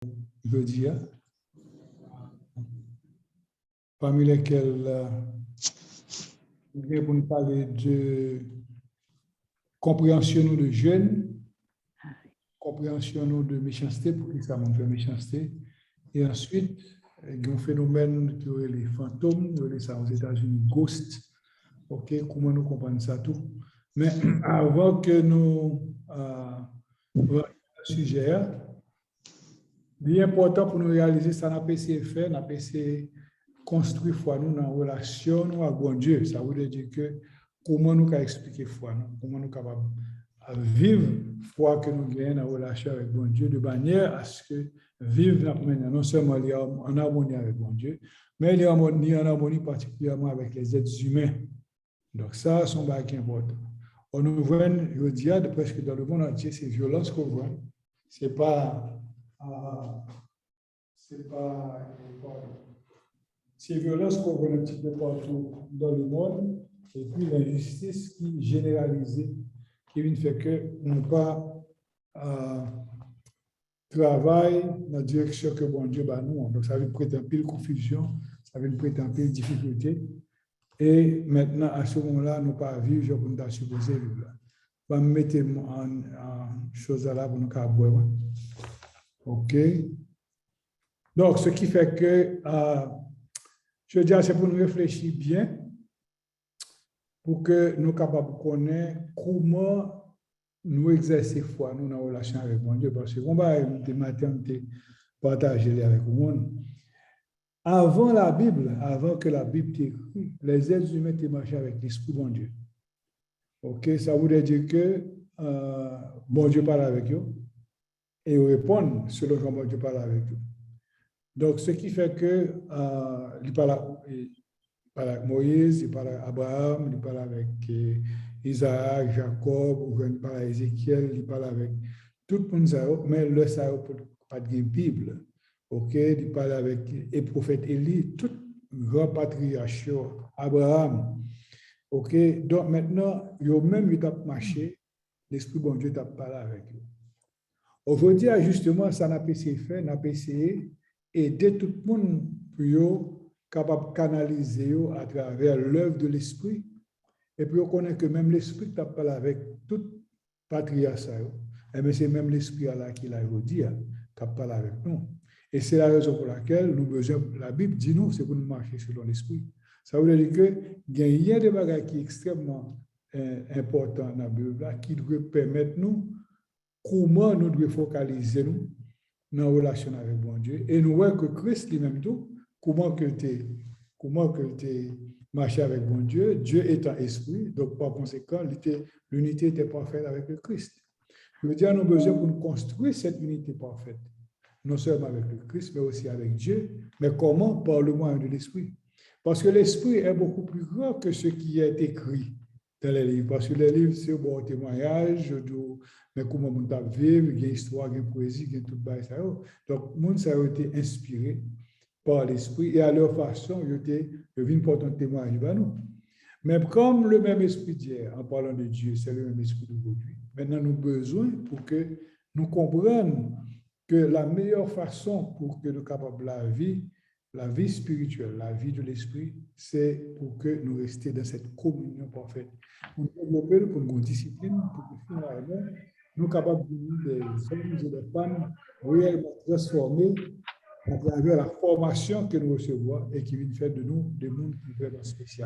je dis, parmi lesquels pour nous parler de compréhension de jeunes, compréhension de méchanceté, pour qui ça montre méchanceté, et ensuite, il y a un phénomène qui est les fantômes, ça aux États-Unis, ghost, ok, comment nous comprenons ça tout. Mais avant que nous le sujet, il est important pour nous réaliser ça, n'a pas essayé de faire, n'a pas essayé construire foi nous dans la relation nous avec bon Dieu. Ça veut dire que comment nous pouvons expliquer foi nous, comment nous sommes capables de vivre foi que nous gagnons en relation avec bon Dieu de manière à ce que vivre non seulement en harmonie avec bon Dieu, mais en harmonie particulièrement avec les êtres humains. Donc ça, c'est un bac important. On nous voit, je dis, de presque dans le monde entier, c'est violence qu'on voit. C'est pas violence qu'on voit un petit peu partout dans le monde, et puis l'injustice qui est généralisée, qui ne fait que nous pas travail dans la direction que bon Dieu bat nous. Donc ça veut prêter un peu de confusion, ça veut prêter un peu de difficulté. Et maintenant, à ce moment-là, nous ne pouvons pas vivre comme nous sommes supposés vivre. Je vais me mettre en chose là pour nous boire. OK? Donc, ce qui fait que, je veux dire, c'est pour nous réfléchir bien, pour que nous soyons capables de connaître comment nous exercer foi, nous, dans la relation avec mon Dieu. Parce qu'on va des matins partager avec le monde. Avant la Bible, avant que la Bible t'écrit, les êtres humains étaient marchés avec l'Esprit de mon Dieu. OK? Ça voudrait dire que bon Dieu parle avec eux et ils répondent selon comment Dieu parle avec eux. Donc, ce qui fait que il parle avec Moïse, il parle avec Abraham, il parle avec Isaac, Jacob, il parle avec Ézéchiel, il parle avec tout le monde, mais le ça n'a pas de Bible. OK, il parle avec les prophètes Élie, tout grand patriarche, Abraham. OK, donc maintenant, ils ont même eu marché, l'Esprit bon Dieu t'a parlé avec eux. Aujourd'hui, justement, ça n'a pas essayé de faire, n'a pas essayé aider tout le monde pour capable de canaliser à travers l'œuvre de l'Esprit. Et puis, on connaît que même l'Esprit t'a parlé avec tout patriarche. Et bien, c'est même l'Esprit là qui l'a dit, qui a parlé avec nous. Et c'est la raison pour laquelle nous besoin, la Bible dit nous, c'est pour nous marcher selon l'Esprit. Ça veut dire qu'il y a des bagages qui sont extrêmement importants dans la Bible qui doivent permettre nous comment nous devons focaliser nous dans la relation avec bon Dieu. Et nous voyons que Christ lui-même tout, comment que tu marché avec bon Dieu, Dieu étant esprit, donc par conséquent, l'unité était parfaite avec le Christ. Je veux dire, nous avons besoin pour nous construire cette unité parfaite. Non seulement avec le Christ, mais aussi avec Dieu. Mais comment? Par le moyen de l'Esprit. Parce que l'Esprit est beaucoup plus grand que ce qui est écrit dans les livres. Parce que les livres, c'est un bon témoignage de mais comment on doit vivre, il y a une histoire, il y a une poésie, il y a tout ça. Donc, le monde, ça a été inspiré par l'Esprit et à leur façon, ils viennent porter un témoignage à nous. Mais comme le même Esprit d'hier, en parlant de Dieu, c'est le même Esprit d'aujourd'hui, maintenant, nous avons besoin pour que nous comprenions que la meilleure façon pour que nous capables la vie spirituelle, la vie de l'esprit, c'est pour que nous restions dans cette communion parfaite. Pour nous développer, pour nous discipliner, pour que finalement, nous capables de devenir des hommes et des femmes réellement transformés à travers la formation que nous recevons et qui vient faire de nous des mondes vraiment spéciaux.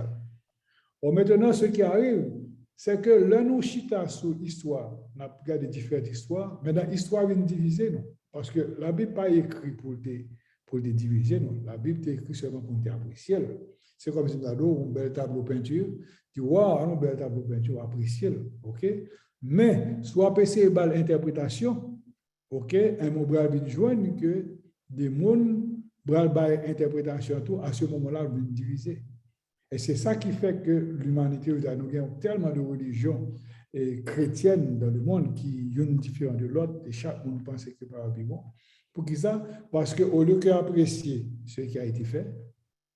Bon, maintenant, ce qui arrive, c'est que là, nous chita sur l'histoire, on a regardé différentes histoires, mais dans l'histoire, vient diviser, non? Parce que la Bible n'est pas écrite pour les diviser, non. La Bible est écrite seulement pour apprécier. C'est comme si nous avons un bel tableau peinture, tu vois, un bel tableau peinture, apprécier, ok? Mais, soit PC et l'interprétation, ok? Un mot bral joindre que des mondes bral interprétation tout, à ce moment-là, vient diviser. Et c'est ça qui fait que l'humanité, nous avons tellement de religions chrétiennes dans le monde qui sont différentes de l'autre, et chaque monde pense que par bon. Pour qui ça? Parce qu'au lieu d'apprécier ce qui a été fait,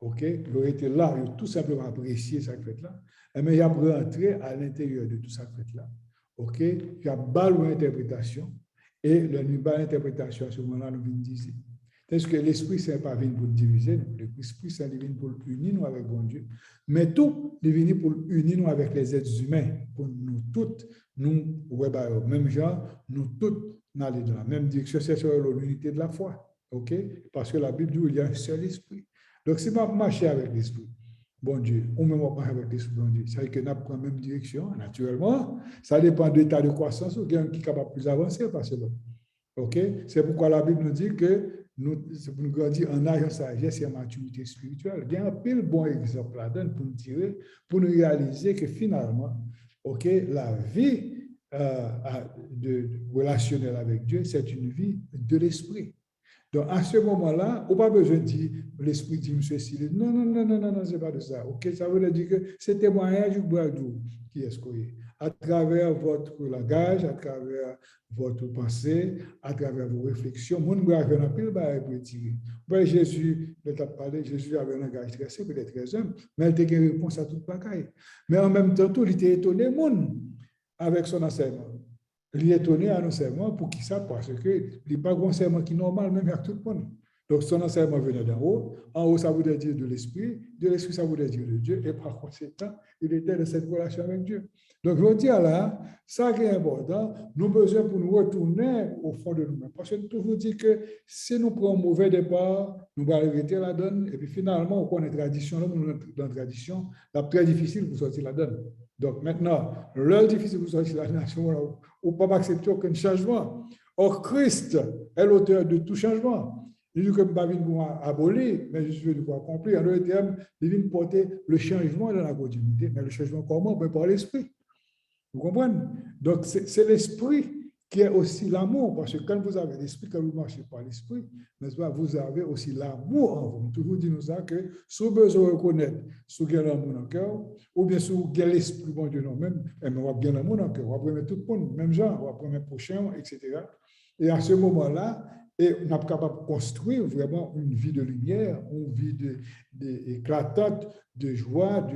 ok, il aurait été là, il a tout simplement apprécié ça fait là, mais il a rentré à l'intérieur de tout ça fait là, ok, il a balle l'interprétation, Et le nouvelle interprétation à ce moment-là, nous venons dire. Est-ce que l'Esprit Saint n'est pas venu pour diviser, l'Esprit Saint est venu pour unir nous avec bon Dieu, mais tout est venu pour unir nous avec les êtres humains, pour nous toutes, nous, même genre, nous toutes, n'aller dans la même direction, c'est sur l'unité de la foi, ok? Parce que la Bible dit qu'il y a un seul esprit. Donc, si on marche avec l'Esprit, bon Dieu, ou même on marche avec l'Esprit, bon Dieu, ça veut dire que nous prenons la même direction, naturellement, ça dépend de l'état de croissance, ou quelqu'un qui est capable de plus avancer, parce que ok? C'est pourquoi la Bible nous dit que c'est pour nous grandir en âge, en sagesse et en maturité spirituelle. Il y a un pile bon exemple là-dedans pour nous tirer, pour nous réaliser que finalement, ok, la vie relationnelle avec Dieu, c'est une vie de l'esprit. Donc, à ce moment-là, on n'a pas besoin de dire l'esprit dit ceci. Non, non, non, non, non, non, c'est pas de ça. Ok, ça veut dire que c'est témoignage qui est ce qu'on est. À travers votre langage, à travers votre pensée, à travers vos réflexions, mon brave n'a plus de tirer. Jésus, le t'a parlé, Jésus avait un langage très simple, il est très humble, mais il a une réponse à toute bagaille. Mais en même temps, il était étonné, monde, avec son enseignement. Il est étonné à l'enseignement pour qui ça, parce que il n'est pas un enseignement qui est normal, même avec tout le monde. Donc, son enseignement venait d'en haut, ça voulait dire de l'esprit, ça voulait dire de Dieu, et par conséquent, il était dans cette relation avec Dieu. Donc, je veux dire là, ça qui est important, nous avons besoin pour nous retourner au fond de nous-mêmes. Parce que je vous dis que si nous prenons un mauvais départ, nous allons arrêter la donne, et puis finalement, on connaît la tradition, là, nous dans la tradition, c'est très difficile pour sortir la donne. Donc maintenant, l'heure difficile pour sortir la nation, on ne peut pas accepter aucun changement. Or, Christ est l'auteur de tout changement. Il dit que je ne suis pas venu pour abolir, mais je suis venu pour accomplir. En d'autres termes, il vient porter le changement dans la continuité, mais le changement comment? Par l'esprit. Vous comprenez? Donc, c'est l'esprit qui est aussi l'amour, parce que quand vous avez l'esprit, quand vous marchez par l'esprit, n'est-ce pas, vous avez aussi l'amour en vous. Toujours dit nous ça que si vous avez besoin de reconnaître si vous avez l'amour dans le cœur, ou bien si vous avez l'esprit bon Dieu non même, on va bien l'amour dans le cœur, on va prendre tout le monde, même genre, on va prendre le prochain, etc. Et à ce moment-là, et on est capable de construire vraiment une vie de lumière, une vie éclatante, de joie,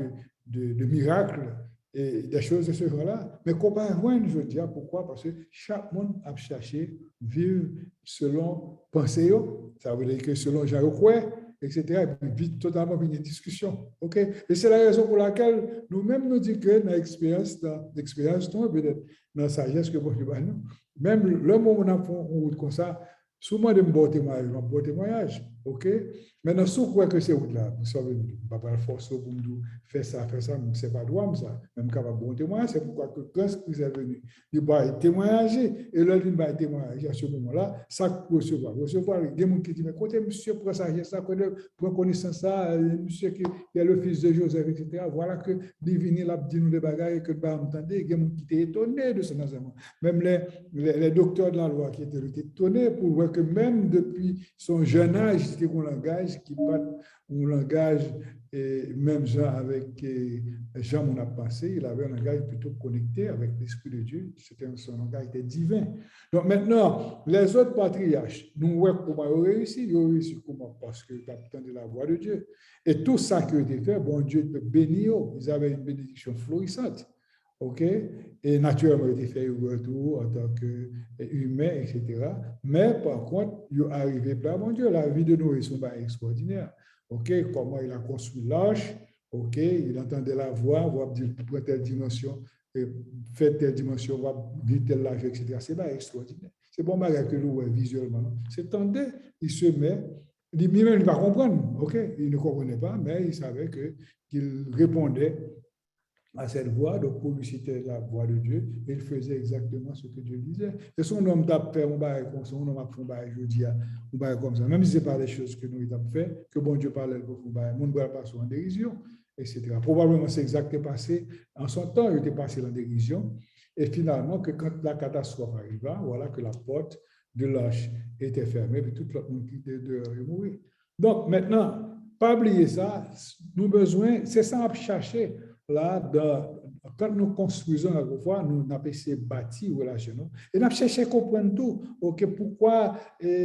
de miracles, et des choses de ce genre-là. Mais qu'on va voir, je veux dire, pourquoi? Parce que chaque monde a cherché vivre selon pensée, ça veut dire que selon Jean-Croix, etc. Et puis vite totalement une discussion. OK? Et c'est la raison pour laquelle nous-mêmes nous disons que dans l'expérience, peut-être dans la sagesse que vous avez, même le moment où on a fait une route comme ça, souvent de bon témoignage, ok? Maintenant, si vous croyez que c'est au-delà, vous savez, je ne vais pas forcer pour nous faire ça, c'est pas droit, ça. Même quand bon témoignage, c'est pourquoi que quand vous êtes venu, il va témoigner, et là, il va témoigner à ce moment-là, ça pour recevoir. Recevoir, il y a des gens qui disent, mais côté monsieur, pour ça, pour connaissance ça, monsieur qui est le fils de Joseph, etc. Voilà que divini l'a dit nous des bagages que nous entendons, il y a des gens qui étaient étonnés de son enseignement. Même les docteurs de la loi qui étaient étonnés pour voir que même depuis son jeune âge, c'était un langage qui pas un langage, et même Jean avec Jean, on a passé, il avait un langage plutôt connecté avec l'Esprit de Dieu, son langage était divin. Donc maintenant, les autres patriarches, nous voyons comment ils ont réussi comment? Parce qu'ils attendaient la voix de Dieu. Et tout ça qui a été fait, bon Dieu peut bénir, ils avaient une bénédiction florissante. OK? Et naturellement, il a été fait au retour en tant qu'humain, etc. Mais par contre, il est arrivé plein, mon Dieu, la vie de Noé, c'est extraordinaire. OK? Comment il a construit l'arche, OK? Il entendait la voix, va dire pour telle dimension, faire telle dimension, va vivre tel âge, etc. C'est pas extraordinaire. C'est bon, que nous voyons visuellement. C'est tendé, il se met, lui-même, il ne va comprendre, OK? Il ne comprenait pas, mais il savait qu'il répondait à cette voix, donc pour lui citer la voix de Dieu, il faisait exactement ce que Dieu disait. Et son homme t'a fait, on va comme ça, on va faire, je dis, on va comme ça, même si ce n'est pas des choses que nous avons fait, que bon Dieu parlait pour nous, on ne va pas en dérision, etc. Probablement, c'est exact qui est passé. En son temps, il était passé en dérision. Et finalement, que quand la catastrophe arriva, voilà que la porte de l'arche était fermée, et tout le monde qui était dehors est mort. Donc, maintenant, pas oublier ça, nous besoin, c'est ça à chercher là, quand nous construisons la fois, nous avons essayé de bâtir une relation. Et nous avons cherché à comprendre tout. Okay, pourquoi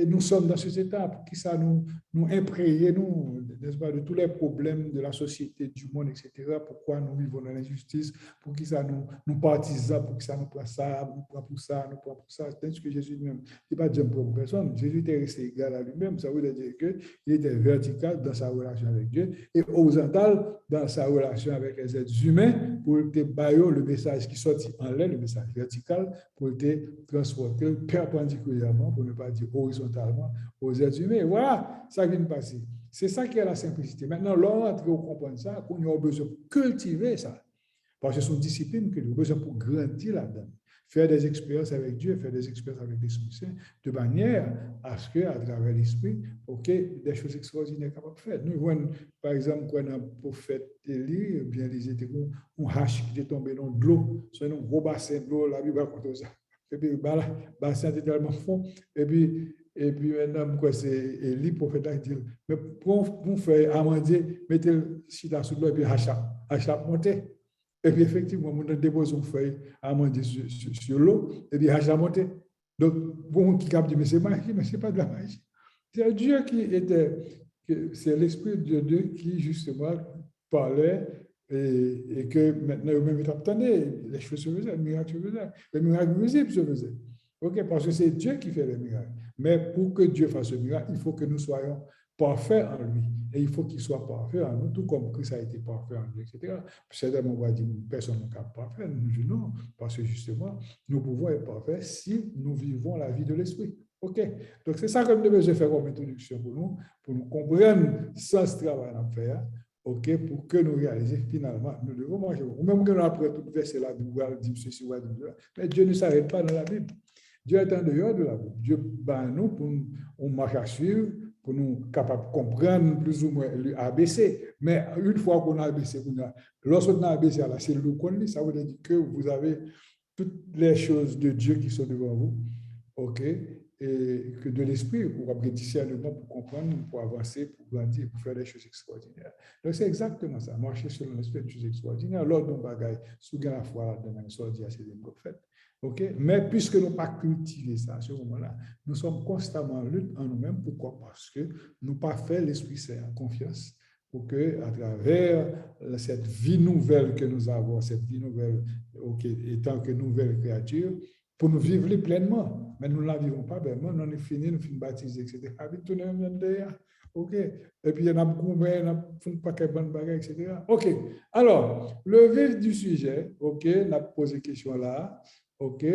nous sommes dans cet état, pour qui ça nous imprégner, nous, n'est-ce pas, de tous les problèmes de la société, du monde, etc. Pourquoi nous vivons dans l'injustice, pour qui ça nous partisans, pour qui ça nous prend ça, nous prend pour ça, nous prend pour ça. C'est que Jésus lui-même, il n'est pas Dieu pour personne. Jésus était resté égal à lui-même. Ça veut dire qu'il était vertical dans sa relation avec Dieu et horizontal dans sa relation avec les êtres humains pour te bailler le message qui sortit en l'air, le message vertical, pour te transporter perpendiculairement, pour ne pas dire horizontalement, aux êtres humains. Et voilà, ça vient de passer. C'est ça qui est la simplicité. Maintenant, lorsque vous comprenez ça, qu'on a besoin de cultiver ça. Parce que c'est une discipline que nous avons besoin pour grandir là-dedans. Faire des expériences avec Dieu, faire des expériences avec l'Esprit Saint, de manière à ce qu'à travers l'Esprit, des choses extraordinaires capables de faire. Nous voyons, par exemple, quand un prophète Élie, bien, il était un hache qui est tombé dans de l'eau, c'est un gros bassin de l'eau, la Bible raconte ça. Et puis, le bassin était tellement fond, et puis maintenant, quoi, c'est Élie, prophète, qui dit, mais pour faire amandier, mettez le chita sous l'eau, et puis hacha monter. Et puis, effectivement, on a déposé une feuille à manger sur l'eau, et puis, à monter. Donc, bon, qui capte dit, mais c'est magie, mais ce n'est pas de la magie. C'est Dieu qui était, c'est l'Esprit de Dieu qui, justement, parlait, et que maintenant, même, il attendait, les choses se faisaient, les miracles se faisaient, les miracles visibles se faisaient. OK, parce que c'est Dieu qui fait les miracles. Mais pour que Dieu fasse le miracle, il faut que nous soyons parfait en lui. Et il faut qu'il soit parfait en nous, tout comme Christ a été parfait en lui, etc. Certainement, on va dire, personne n'est capable de parfait. Nous disons non, parce que justement, nous pouvons être parfaits si nous vivons la vie de l'esprit. OK? Donc, c'est ça que nous devons faire comme introduction pour nous comprendre sans ce travail à faire. OK? Pour que nous réalisions finalement, nous devons manger. Ou même que nous après tout verset la Bible, dit ceci, mais Dieu ne s'arrête pas dans la Bible. Dieu est en dehors de la Bible. Dieu bat nous pour nous marcher à suivre, pour nous capables de comprendre plus ou moins l'ABC. Mais une fois qu'on a ABC, lorsqu'on a ABC, c'est le qu'on ça veut dire que vous avez toutes les choses de Dieu qui sont devant vous, OK, et que de l'esprit, pour avoir discernement, pour comprendre, pour avancer, pour grandir, pour faire des choses extraordinaires. Donc, c'est exactement ça. Marcher selon l'esprit, des choses extraordinaires. L'autre, nous bagaille, sous la foi, dans la sortie, c'est des prophètes. OK? Mais puisque nous n'avons pas cultivé ça à ce moment-là, nous sommes constamment en lutte en nous-mêmes. Pourquoi? Parce que nous n'avons pas fait l'Esprit Saint en confiance pour que, à travers cette vie nouvelle que nous avons, cette vie nouvelle, étant que nouvelle créature, pour nous vivre pleinement. Mais nous ne la vivons pas pleinement, nous sommes finis, nous sommes baptisés, etc. OK? Et puis, il y en a beaucoup, mais il y en a pas de bonnes bagages, etc. OK. Alors, le vif du sujet, OK, on a posé question là. OK,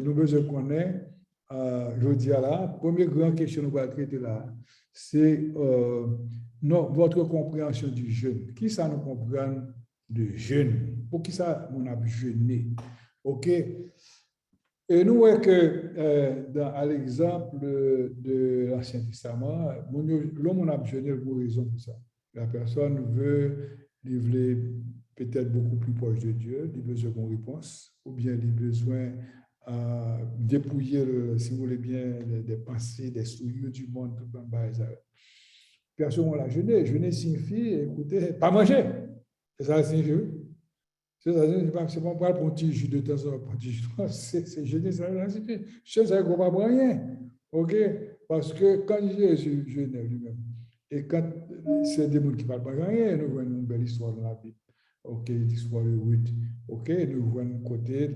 nous besoin connaître, je dis là, première grande question que nous allons traiter là, c'est votre compréhension du jeûne. Qui ça nous comprend de jeûne? Pour qui ça on a jeûné? OK. Et nous voyons que à l'exemple de l'Ancien Testament, l'homme a jeûné pour raison pour ça. La personne veut livrer peut-être beaucoup plus proche de Dieu, il a besoin d'une réponse, ou bien il a besoin dépouiller, si vous voulez bien, des pensées, des souillures du monde, tout le monde. Personne l'a jeûné. Jeûner signifie, écoutez, pas manger. C'est ça signifie. C'est ça, c'est pas pour un petit jus de temps en temps. C'est jeûner, ça signifie. Je ne sais pas rien. OK? Parce que quand Jésus jeûnait lui-même, et quand c'est des gens qui ne parlent pas rien, nous voyons une belle histoire dans la Bible. OK, l'histoire de Ruth. OK, nous voyons un côté,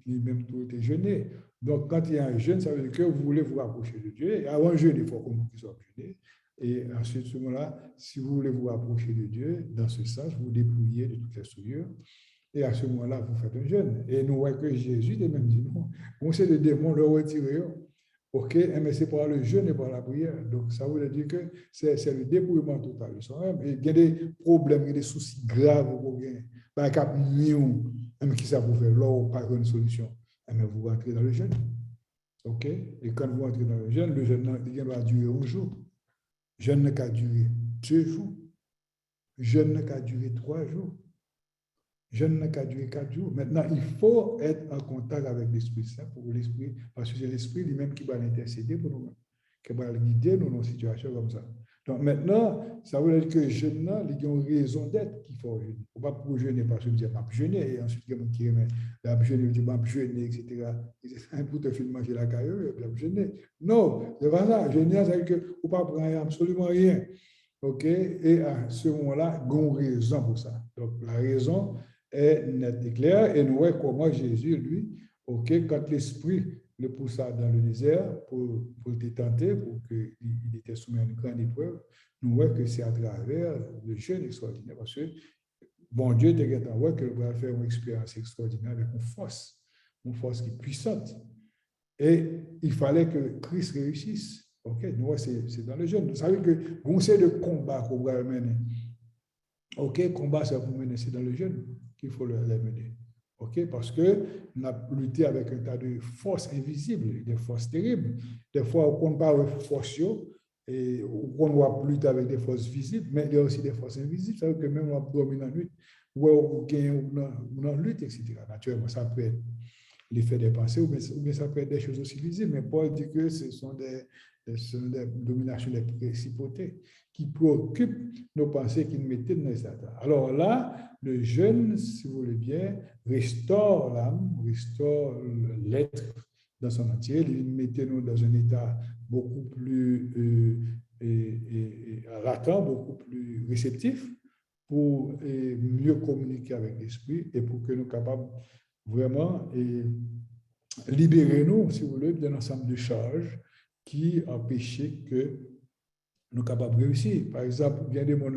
lui-même tout était jeûné. Donc, quand il y a un jeûne, ça veut dire que vous voulez vous rapprocher de Dieu. Et avant le jeûne, il faut que vous soyez jeûné. Et ensuite, ce moment-là, si vous voulez vous rapprocher de Dieu, dans ce sens, vous dépouillez de toutes les souillures. Et à ce moment-là, vous faites un jeûne. Et nous voyons que Jésus, il même dit non. On sait les démons le retirer. OK, mais c'est par le jeûne et par la prière. Donc, ça veut dire que c'est le dépouillement total de soi-même. Et il y a des problèmes, il y a des soucis graves pour gagner. Par exemple, même qui ça vous fait là, pas une solution. Mais vous rentrez dans le jeûne. OK, et quand vous rentrez dans le jeûne il va durer un jour. Le jeûne n'a qu'à durer 2 jours. Le jeûne n'a qu'à durer 3 jours. Le jeûne n'a qu'à durer 4 jours. Maintenant, il faut être en contact avec l'Esprit Saint pour l'Esprit, parce que c'est l'Esprit lui-même qui va l'intercéder pour nous, qui va guider nous dans une situation comme ça. Donc maintenant, ça veut dire que les jeunes, là, ils ont raison d'être qu'il faut jeûner. Il ne faut pas pour jeûner parce que je dis, je vais jeûner. Et ensuite, il y a des gens qui remettent, la jeûner, je vais jeûner, etc. Et pour te faire manger la caillou, je vais jeûner. Non, c'est pas ça. Jeûner, ça veut dire que vous ne pouvez pas prendre absolument rien. OK? Et à ce moment-là, il y a une raison pour ça. Donc, la raison est nette et claire. Et nous voyons comment Jésus, lui, OK, quand l'Esprit le poussa dans le désert pour le tenter, pour qu'il était soumis à une grande épreuve, nous voyons que c'est à travers le jeûne extraordinaire. Parce que, bon Dieu, tu vois que va faire une expérience extraordinaire avec une force qui est puissante. Et il fallait que Christ réussisse. OK, nous c'est dans le jeûne. Vous savez que on sait de combat qu'on va mener. OK, combat, c'est pour mener, c'est dans le jeûne qu'il faut les mener. OK, parce que on a lutté avec un tas de forces invisibles, des forces terribles. Des fois, on parle de forces, et on va lutter avec des forces visibles, mais il y a aussi des forces invisibles. Ça veut dire que même on va dormir dans la nuit, ou on gagne dans la lutte, etc. Naturellement, ça peut être l'effet des pensées, ou bien ça peut être des choses aussi visibles. Mais Paul dit que ce sont des dominations des principautés qui préoccupent nos pensées, qui nous mettent dans les états. Alors là, le jeûne, si vous voulez bien, restaure l'âme, restaure l'être dans son entier, il met nous dans un état beaucoup plus latent, beaucoup plus réceptif pour mieux communiquer avec l'esprit et pour que nous soyons capables vraiment libérer nous, si vous voulez, d'un ensemble de charges qui empêchaient que nous sommes capables de réussir. Par exemple, bien des gens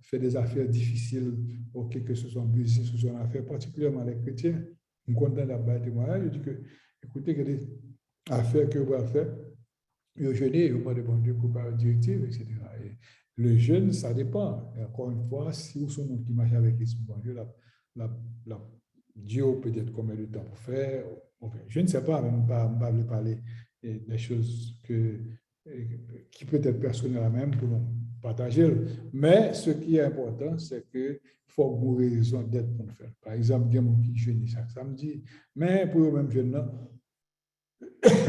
fait des affaires difficiles, ok, que ce soit en business ou en affaires, particulièrement les chrétiens. Je suis content d'avoir témoignage. Je dis que, écoutez, il y a des affaires que vous allez faire, vous jeûnez, vous demandez bon Dieu pour faire une directive, etc. Et le jeûne, ça dépend. Et encore une fois, si vous êtes un monde qui marche avec l'esprit bon Dieu, Dieu peut-être combien de temps pour faire. Enfin, je ne sais pas, même pas parler des choses qui peut être personnelles à même pour nous partager. Mais ce qui est important, c'est qu'il faut avoir raison d'être pour le faire. Par exemple, il y a des gens qui jeûnent chaque samedi, mais pour eux-mêmes jeunes,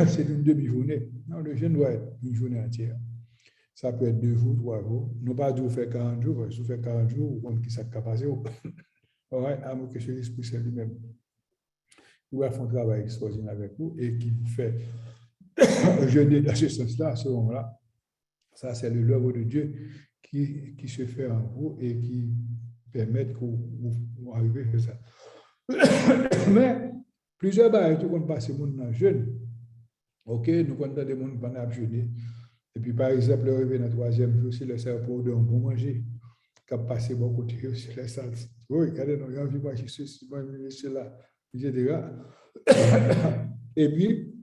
c'est une demi-journée. Non, le jeûne doit être une journée entière. Ça peut être 2 jours, 3 jours. Nous pas dire faire 40 jours, si vous faites 40 jours, on qui s'est capacité. Ouais, à moins que c'est l'Esprit Saint lui-même. Il va faire un travail extraordinaire avec vous et qui vous fait jeûner dans ce sens-là, à ce moment-là. Ça, c'est l'œuvre de Dieu qui se fait en vous et qui permet que vous arriviez à faire ça. Mais plusieurs barrières, tout le monde passe le monde dans le jeûne. OK, nous comptons des gens pendant à jeûner. Et puis, par exemple, le réveil dans le 3e jour, c'est le cerveau de bon manger, qui a passé mon côté sur les salles. Oui, regardez, nous avons vu manger ceci, cela, etc. Et puis,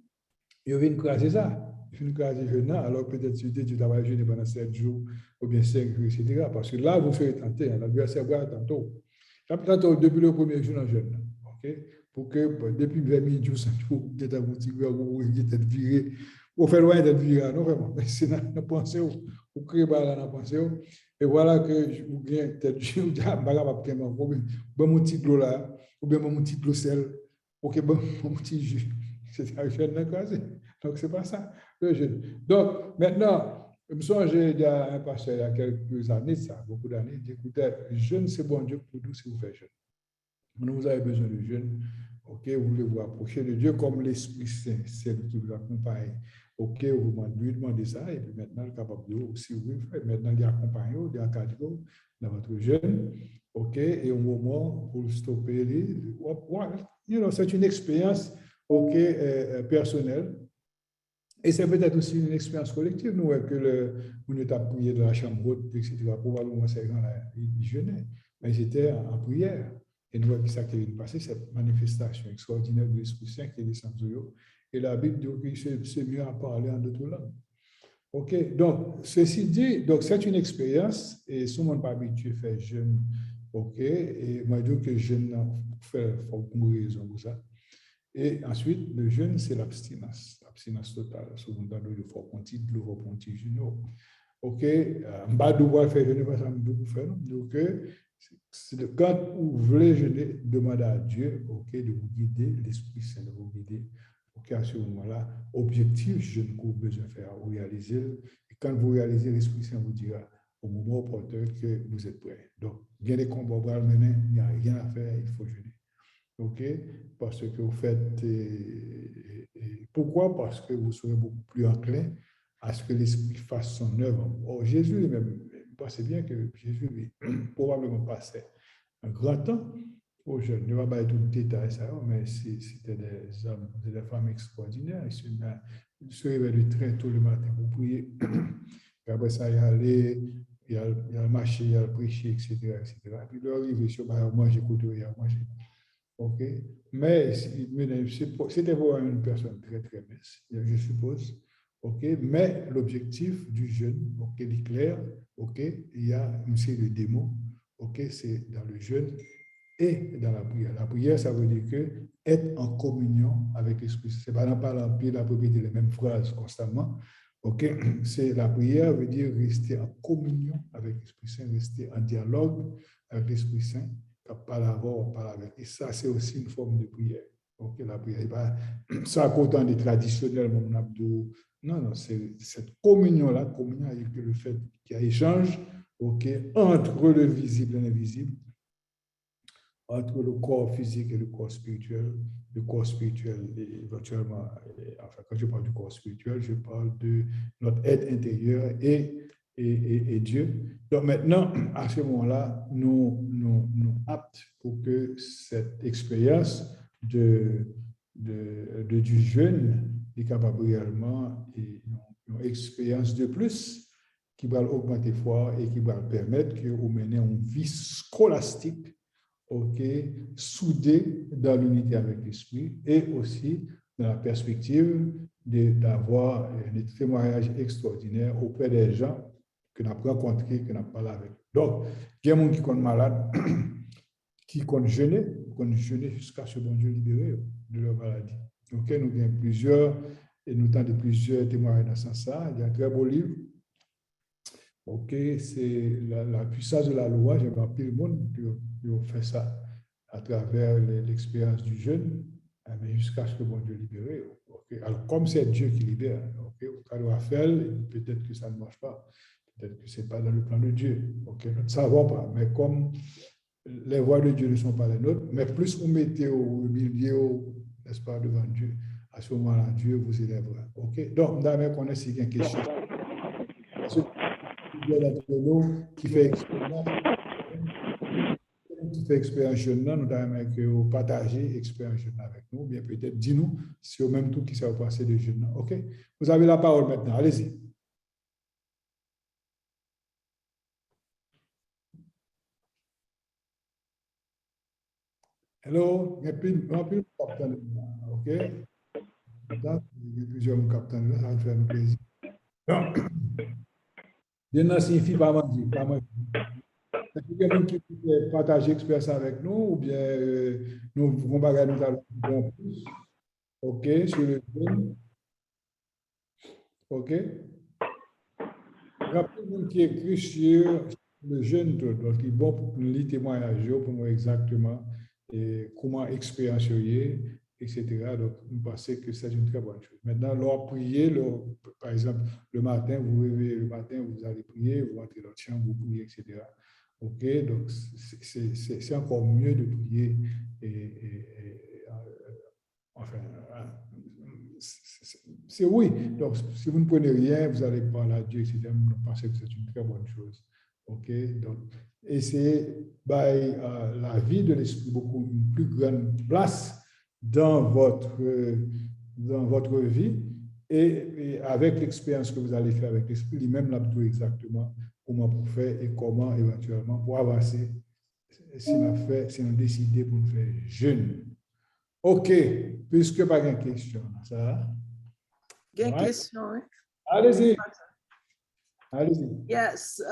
il vient craser ça. Il vient craser jeûne, alors peut-être que tu dois jeûner pendant 7 jours, ou bien 5 jours, etc. Parce que là, vous serez tenté, l'adversaire va tantôt. Tantôt, depuis le premier jour dans jeûne. OK? Pour que depuis 20 minutes, vous êtes un petit peu, vous êtes viré. Vous faites loin d'être viré, non vraiment. Mais c'est dans la pensée, vous créez dans la pensée. Et voilà que vous gagnez peut-être, je vous dis, je ne vais pas mon petit l'eau là, ou bien mon petit l'eau sel, ok, mon petit jus. C'est un jeûne d'encourager. Donc, ce n'est pas ça, le jeûne. Donc, maintenant, je me souviens, il y a un pasteur il y a quelques années, ça, beaucoup d'années, il écoutez, jeûne, c'est bon Dieu pour nous si vous faites jeûne. Vous avez besoin de jeûne, ok, vous voulez vous approcher de Dieu comme l'Esprit Saint, c'est qui vous accompagne. Ok, vous lui demandez ça, et puis maintenant, il est capable de aussi vous faire. Maintenant, il accompagne, il encadre dans votre jeûne, ok, et au moment pour stopper, c'est une expérience, ok, personnelle. Et c'est peut-être aussi une expérience collective, nous, que on est à prier dans la chambre haute, etc. Probablement, ces gens-là, ils jeûnaient, mais ils étaient en prière. Et nous voyons que ça qui est passé, cette manifestation extraordinaire de l'Esprit Saint qui est descendu. Et la Bible dit que c'est mieux à parler en d'autres langues. OK, donc, ceci dit, donc c'est une expérience, et si on n'est pas habitué à faire jeûne, OK, et moi, je dis que jeûne, il faut une raison pour ça. Et ensuite, le jeûne, c'est l'abstinence totale. Souvent, il faut qu'on titre, il faut qu'on titre, OK, je ne vais pas faire jeûner parce que je vais faire. Donc, quand vous voulez jeûner, demandez à Dieu, OK, de vous guider, l'Esprit Saint de vous guider. OK, à ce moment-là, objectif, jeûne que vous besoin de faire, réaliser, et quand vous réalisez, l'Esprit Saint vous dira au moment opportun que vous êtes prêts. Donc, il y a des combats à mener, il n'y a rien à faire, il faut jeûner. OK? Parce que vous faites. Pourquoi? Parce que vous serez beaucoup plus enclin à ce que l'Esprit fasse son œuvre. Or, Jésus lui-même, vous pensez bien que Jésus, lui, probablement passait un grand temps aux jeunes. Je ne vais pas tout le détail, ça, mais c'était des hommes, des femmes extraordinaires. Ils se réveillent très tôt le matin pour prier. Et après ça, il allait, il a marché, il a prêché, etc., etc. Et puis, il est arrivé sur le manger, il a mangé. OK? Mais c'était pour une personne très, très mince, je suppose. OK? Mais l'objectif du jeûne, OK, il est clair. OK? Il y a une série de démons. OK? C'est dans le jeûne et dans la prière. La prière, ça veut dire que être en communion avec l'Esprit. C'est pas dans parler en la répéter les mêmes phrases constamment. OK? C'est la prière veut dire rester en communion avec l'Esprit Saint, rester en dialogue avec l'Esprit Saint. Par on parle avec. Et ça, c'est aussi une forme de prière. OK? La prière, pas ça qu'autant des traditionnels, mon abdou. Non, non, c'est cette communion-là, communion avec le fait qu'il y a échange, OK, entre le visible et l'invisible, entre le corps physique et le corps spirituel éventuellement, enfin, quand je parle du corps spirituel, je parle de notre être intérieur et Dieu. Donc maintenant, à ce moment-là, nous aptes pour que cette expérience du jeûne est capable réellement une expérience de plus qui va augmenter foi et qui va permettre que vous menez une vie scolastique, OK, soudé dans l'unité avec l'Esprit et aussi dans la perspective d'avoir des témoignages extraordinaires auprès des gens que nous avons rencontrés, que nous avons parlé avec. Donc, il y a des gens qui sont malades, qui sont jeûnés jusqu'à ce que bon Dieu libéré de leur maladie. OK, nous avons plusieurs, et nous avons plusieurs témoignages dans ce sens-là. Il y a un très beau livre. OK, c'est la puissance de la loi. J'ai pas pris le monde qui fait ça à travers l'expérience du jeûne, mais jusqu'à ce que bon Dieu libère. Okay. Alors, comme c'est Dieu qui libère, okay, on doit faire, peut-être que ça ne marche pas. Peut-être que ce n'est pas dans le plan de Dieu. Okay. Nous ne savons pas, mais comme les voies de Dieu ne sont pas les nôtres, mais plus vous mettez au milieu, n'est-ce pas, devant Dieu, à ce moment-là, Dieu vous élèvera. OK? Donc, d'ailleurs, qu'on a si une question. Qui fait expérience jeune, nous avons que vous partagez expérience jeune avec nous, bien peut-être dis-nous si au même tout qui s'est passé de jeune. OK? Vous avez la parole maintenant, allez-y. Hello, il y a plus de capitaine, OK? Il y a plusieurs capitaines là, ça va faire un plaisir. Jeune signifie pas manger, pas manger. Est-ce qu'il y a quelqu'un qui peut partager l'expérience avec nous ou bien nous allons en plus? OK, sur le jeune. OK? Rappelez-vous qui écrit sur le jeune, donc il est bon pour nous lire témoignage, pour nous exactement comment expérimenter, etc. Donc, nous pensons que c'est une très bonne chose. Maintenant, lors prier, par exemple, le matin, vous réveillez le matin, vous allez prier, vous entrez dans votre chambre, vous priez, etc. OK? Donc, c'est encore mieux de prier enfin, c'est oui. Donc, si vous ne prenez rien, vous allez parler à Dieu, etc. Vous pensez que c'est une très bonne chose. OK? Donc, essayez, la vie de l'esprit, beaucoup une plus grande place dans votre vie et avec l'expérience que vous allez faire avec l'esprit, lui-même l'a dit exactement comment pour faire et comment éventuellement pour avancer si on a décidé pour nous faire jeune. OK, puisque pas de question, ça va? Il y a une question, hein? Allez-y. Allez-y. Yes,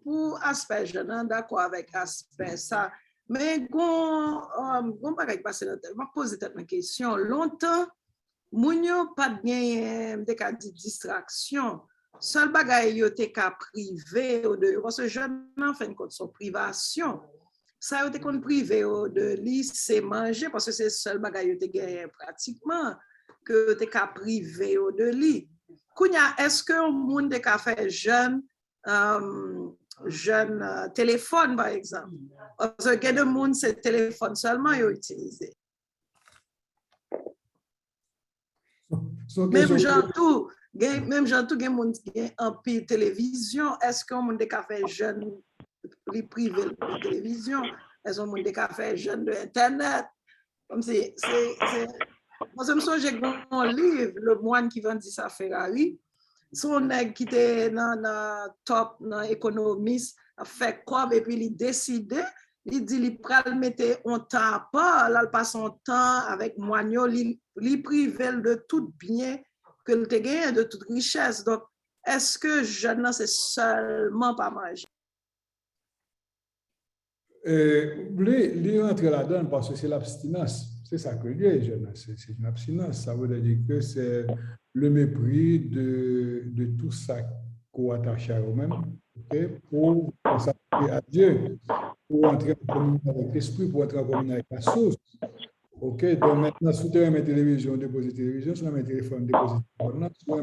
pour aspect jeune, d'accord avec aspect ça, mais on pas passer notre tête. Je vais poser une question. Longtemps, mounio pas bien des cas de distraction. Seul bagay yo te ka privé de parce que jeune en fin de compte son privation. Ça yo te kon privé de li c'est manger parce que c'est seul bagay yo te gagné pratiquement que te ka privé de li. Kounya, est-ce que un monde de café jeune, téléphone, par exemple? Parce que le monde, c'est téléphone seulement, ils utilisé. Même Jantou, même Jantou, il y a monde qui a un peu télévision. Est-ce qu'un monde de café jeune, les privés de télévision? Est-ce qu'un monde de café jeune de Internet? Comme moi, je me souviens, j'ai un livre, Le moine qui vendit sa Ferrari. Son nègre qui était dans top, dans économiste, a fait comme et puis il décidé, il dit il pral mettre un temps pas, là il passe son temps avec moignon, il privé de tout bien que le te gagne, de toute richesse. Donc, est-ce que jeune c'est seulement pas manger? Lui entre là-dedans parce que c'est l'abstinence. C'est ça que Dieu est jeune. C'est une abstinence. Ça veut dire que c'est le mépris de tout ça qu'on attache à eux-mêmes, okay, pour consacrer à Dieu, pour entrer en communion avec l'esprit, pour entrer en communion avec la source. OK, donc maintenant, si tu as une télévision, déposer télévision, si tu as un téléphone, déposer téléphone, si tu as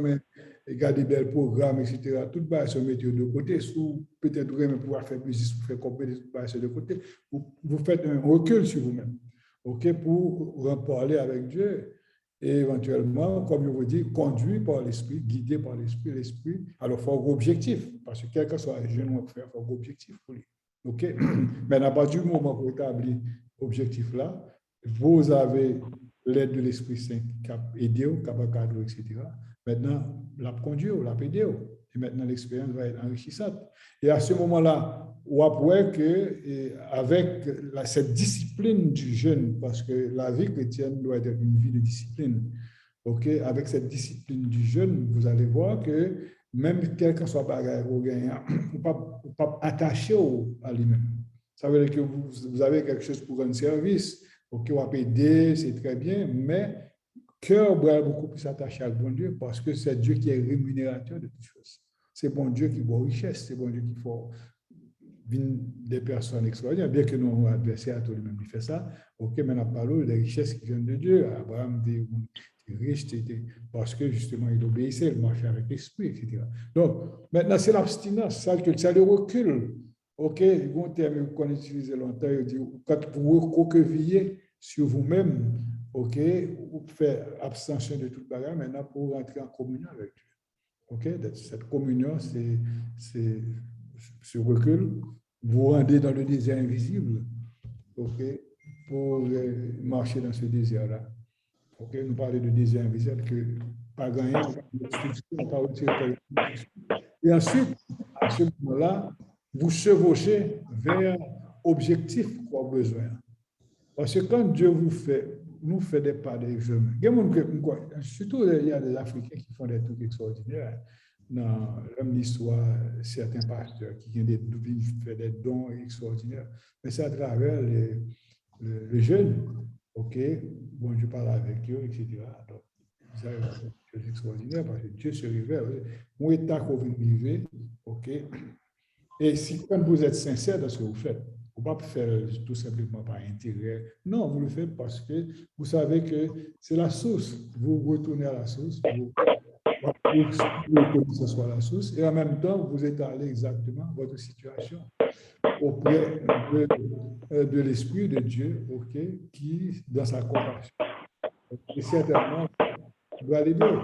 regarder des programmes, etc., tout va se mettre de côté, sous peut-être vous pouvoir faire plus, pour faire compétition, tout va se de côté, vous faites un recul sur vous-même, OK, pour en parler avec Dieu et éventuellement, comme je vous dis, conduit par l'esprit, guidé par l'esprit, alors il faut un objectif, parce que quel que soit le jeune ou faire, il faut un objectif pour lui. OK, mais à partir du moment où vous établissez l'objectif là, vous avez l'aide de l'Esprit Saint qui a aidé, qui a cadré, etc. Maintenant, l'a conduit, l'a aidé. Et maintenant, l'expérience va être enrichissante. Et à ce moment-là, on voit que avec cette discipline du jeûne, parce que la vie chrétienne doit être une vie de discipline, ok, avec cette discipline du jeûne, vous allez voir que même quel que soit le bagage vous gagnez, vous ne pas attacher à lui-même. Ça veut dire que vous avez quelque chose pour rendre service. OK, on va aider, c'est très bien, mais cœur doit beaucoup plus s'attacher à bon Dieu parce que c'est Dieu qui est rémunérateur de toutes choses. C'est bon Dieu qui voit richesse, c'est bon Dieu qui fait des personnes extraordinaires, bien que nos adversaires, tout le même, fait ça. OK, mais on a parlé des richesses qui viennent de Dieu. Abraham était riche, parce que justement, il obéissait, il marchait avec l'esprit, etc. Donc, maintenant, c'est l'abstinence, c'est le recul. OK, bon terme qu'on utilise longtemps, il dit, quand vous recoquevillez sur vous-même, OK, vous faites abstention de toute bagarre maintenant pour rentrer en communion avec Dieu. OK, cette communion, c'est ce recul, vous rendez dans le désert invisible, OK, pour marcher dans ce désert-là. OK, nous parlons de désert invisible que pas gagné, on pas retirer. Et ensuite, à ce moment-là, vous chevauchez vers objectif qu'on a besoin. Parce que quand Dieu nous fait des pas d'examen, surtout il y a des Africains qui font des trucs extraordinaires. Dans l'histoire, certains pasteurs qui font des dons extraordinaires. Mais c'est à travers les jeunes, OK, bon, je parle avec eux, etc. Donc, ça, c'est extraordinaire parce que Dieu se révèle. Mon état qu'on vient de vivre, OK, et si quand vous êtes sincère dans ce que vous faites, vous ne pouvez pas faire tout simplement par intérêt. Non, vous le faites parce que vous savez que c'est la source. Vous retournez à la source, vous que ce soit la source, et en même temps, vous étalez exactement votre situation auprès de l'Esprit de Dieu, OK, qui, dans sa compassion, et certainement, doit l'aider.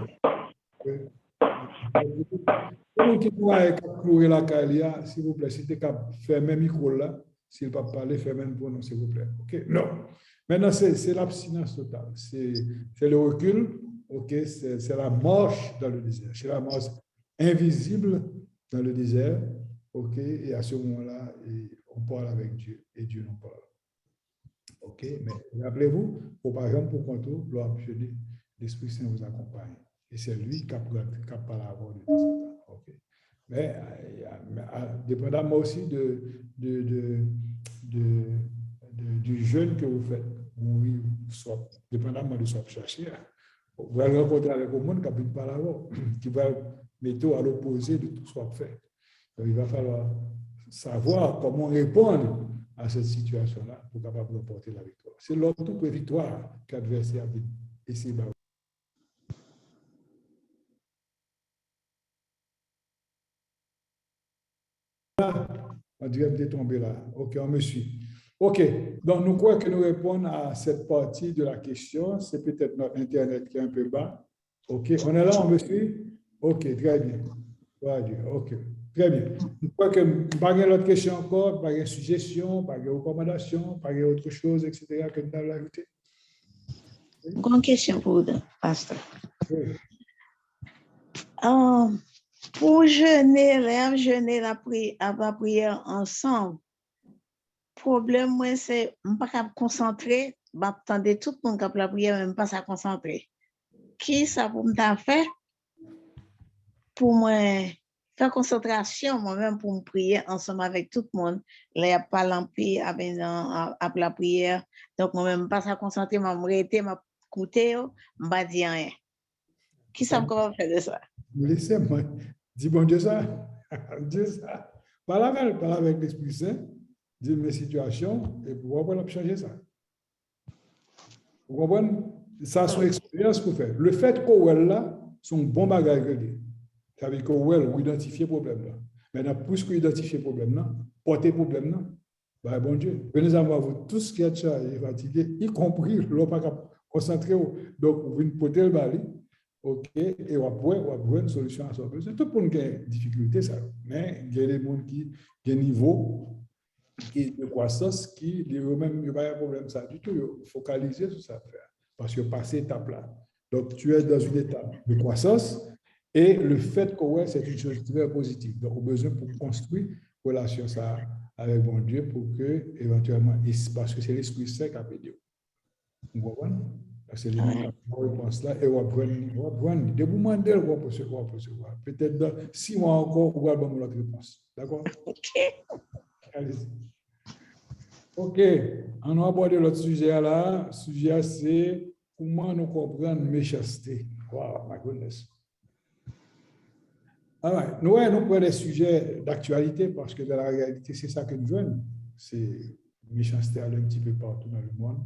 Pour qui pourra courir la carrière, s'il vous plaît, si tu faire même micro là, s'il ne va pas parler, faire même pronom, s'il vous plaît. OK? Non. Maintenant, c'est l'abstinence totale. C'est le recul, OK? C'est la marche dans le désert. C'est la marche invisible dans le désert, OK? Et à ce moment-là, on parle avec Dieu et Dieu nous parle. OK? Mais rappelez-vous, par exemple, pour contour, l'Esprit Saint vous accompagne. Et c'est lui qui a parlé à vous de temps en temps. Okay. Mais dépendamment aussi du jeûne que vous faites, dépendamment de ce que vous cherchez, vous allez rencontrer avec un monde qui a pu parler à vous, qui va mettre à l'opposé de tout ce que vous faites. Donc, il va falloir savoir comment répondre à cette situation-là pour capable remporter la victoire. C'est l'autre victoire qu'adversaire a essayé de On dirait que tombé là. OK, on me suit. OK, donc nous croyons que nous répondons à cette partie de la question. C'est peut-être notre Internet qui est un peu bas. OK, on est là, on me suit? OK, très bien. Voilà, OK, très bien. Je crois que pas de l'autre question encore, pas de suggestion, pas de recommandation, pas d'autre chose, etc. que nous allons ajouter. Une question pour vous, pasteur. Oui. Pour jeûner la prière ensemble, problème, moi, c'est je ne peux pas me concentrer, je attendre tout le monde qui la prière, même pas se concentrer. Qui ça pour me faire? Pour moi, faire concentration, moi-même, pour me prier ensemble avec tout le monde. Là, il n'y a pas l'empire après la prière. Donc, moi-même, pas se concentrer, je me arrêter, je écouter, je ne vais dire rien. Qui ça me comment faire de ça? Laissez-moi. Dis bon Dieu ça. Dieu ça. Parle avec l'Esprit Saint. Dis mes situations et pour voir changer ça. Vous comprenez? Ça, c'est une expérience pour faire. Le fait qu'on est là, c'est un bon bagage. Ça veut dire qu'on est identifier le problème là. Maintenant, plus qu'on identifie le problème là, porter le problème là, bah, bon Dieu, venez avoir vous tous qui êtes fatigués, y compris l'on pas concentré. Donc, vous venez porter le bali. OK, et on va avoir une solution à ça. C'est tout pour une difficulté, ça. Mais il y a des gens qui ont un niveau de croissance qui, eux-mêmes, il n'y a pas de problème, ça du tout. Il faut focaliser sur ça. Parce que passer étape là. Donc, tu es dans une étape de croissance et le fait que c'est une chose très positive. Donc, on a besoin pour construire une relation ça avec mon Dieu pour que, éventuellement, parce que c'est l'Esprit Saint qui a pédé. Vous comprenez? C'est les mêmes réponses là et on va prendre des moments d'elle, on va recevoir. Peut-être dans 6 mois encore, on va avoir notre réponse. D'accord? OK. Allez-y. OK. On va aborder l'autre sujet là. Le sujet, c'est comment nous comprendre méchanceté. Wow, my goodness. Alors, nous prenons des sujets d'actualité parce que dans la réalité, c'est ça que nous voulons. C'est méchanceté un petit peu partout dans le monde.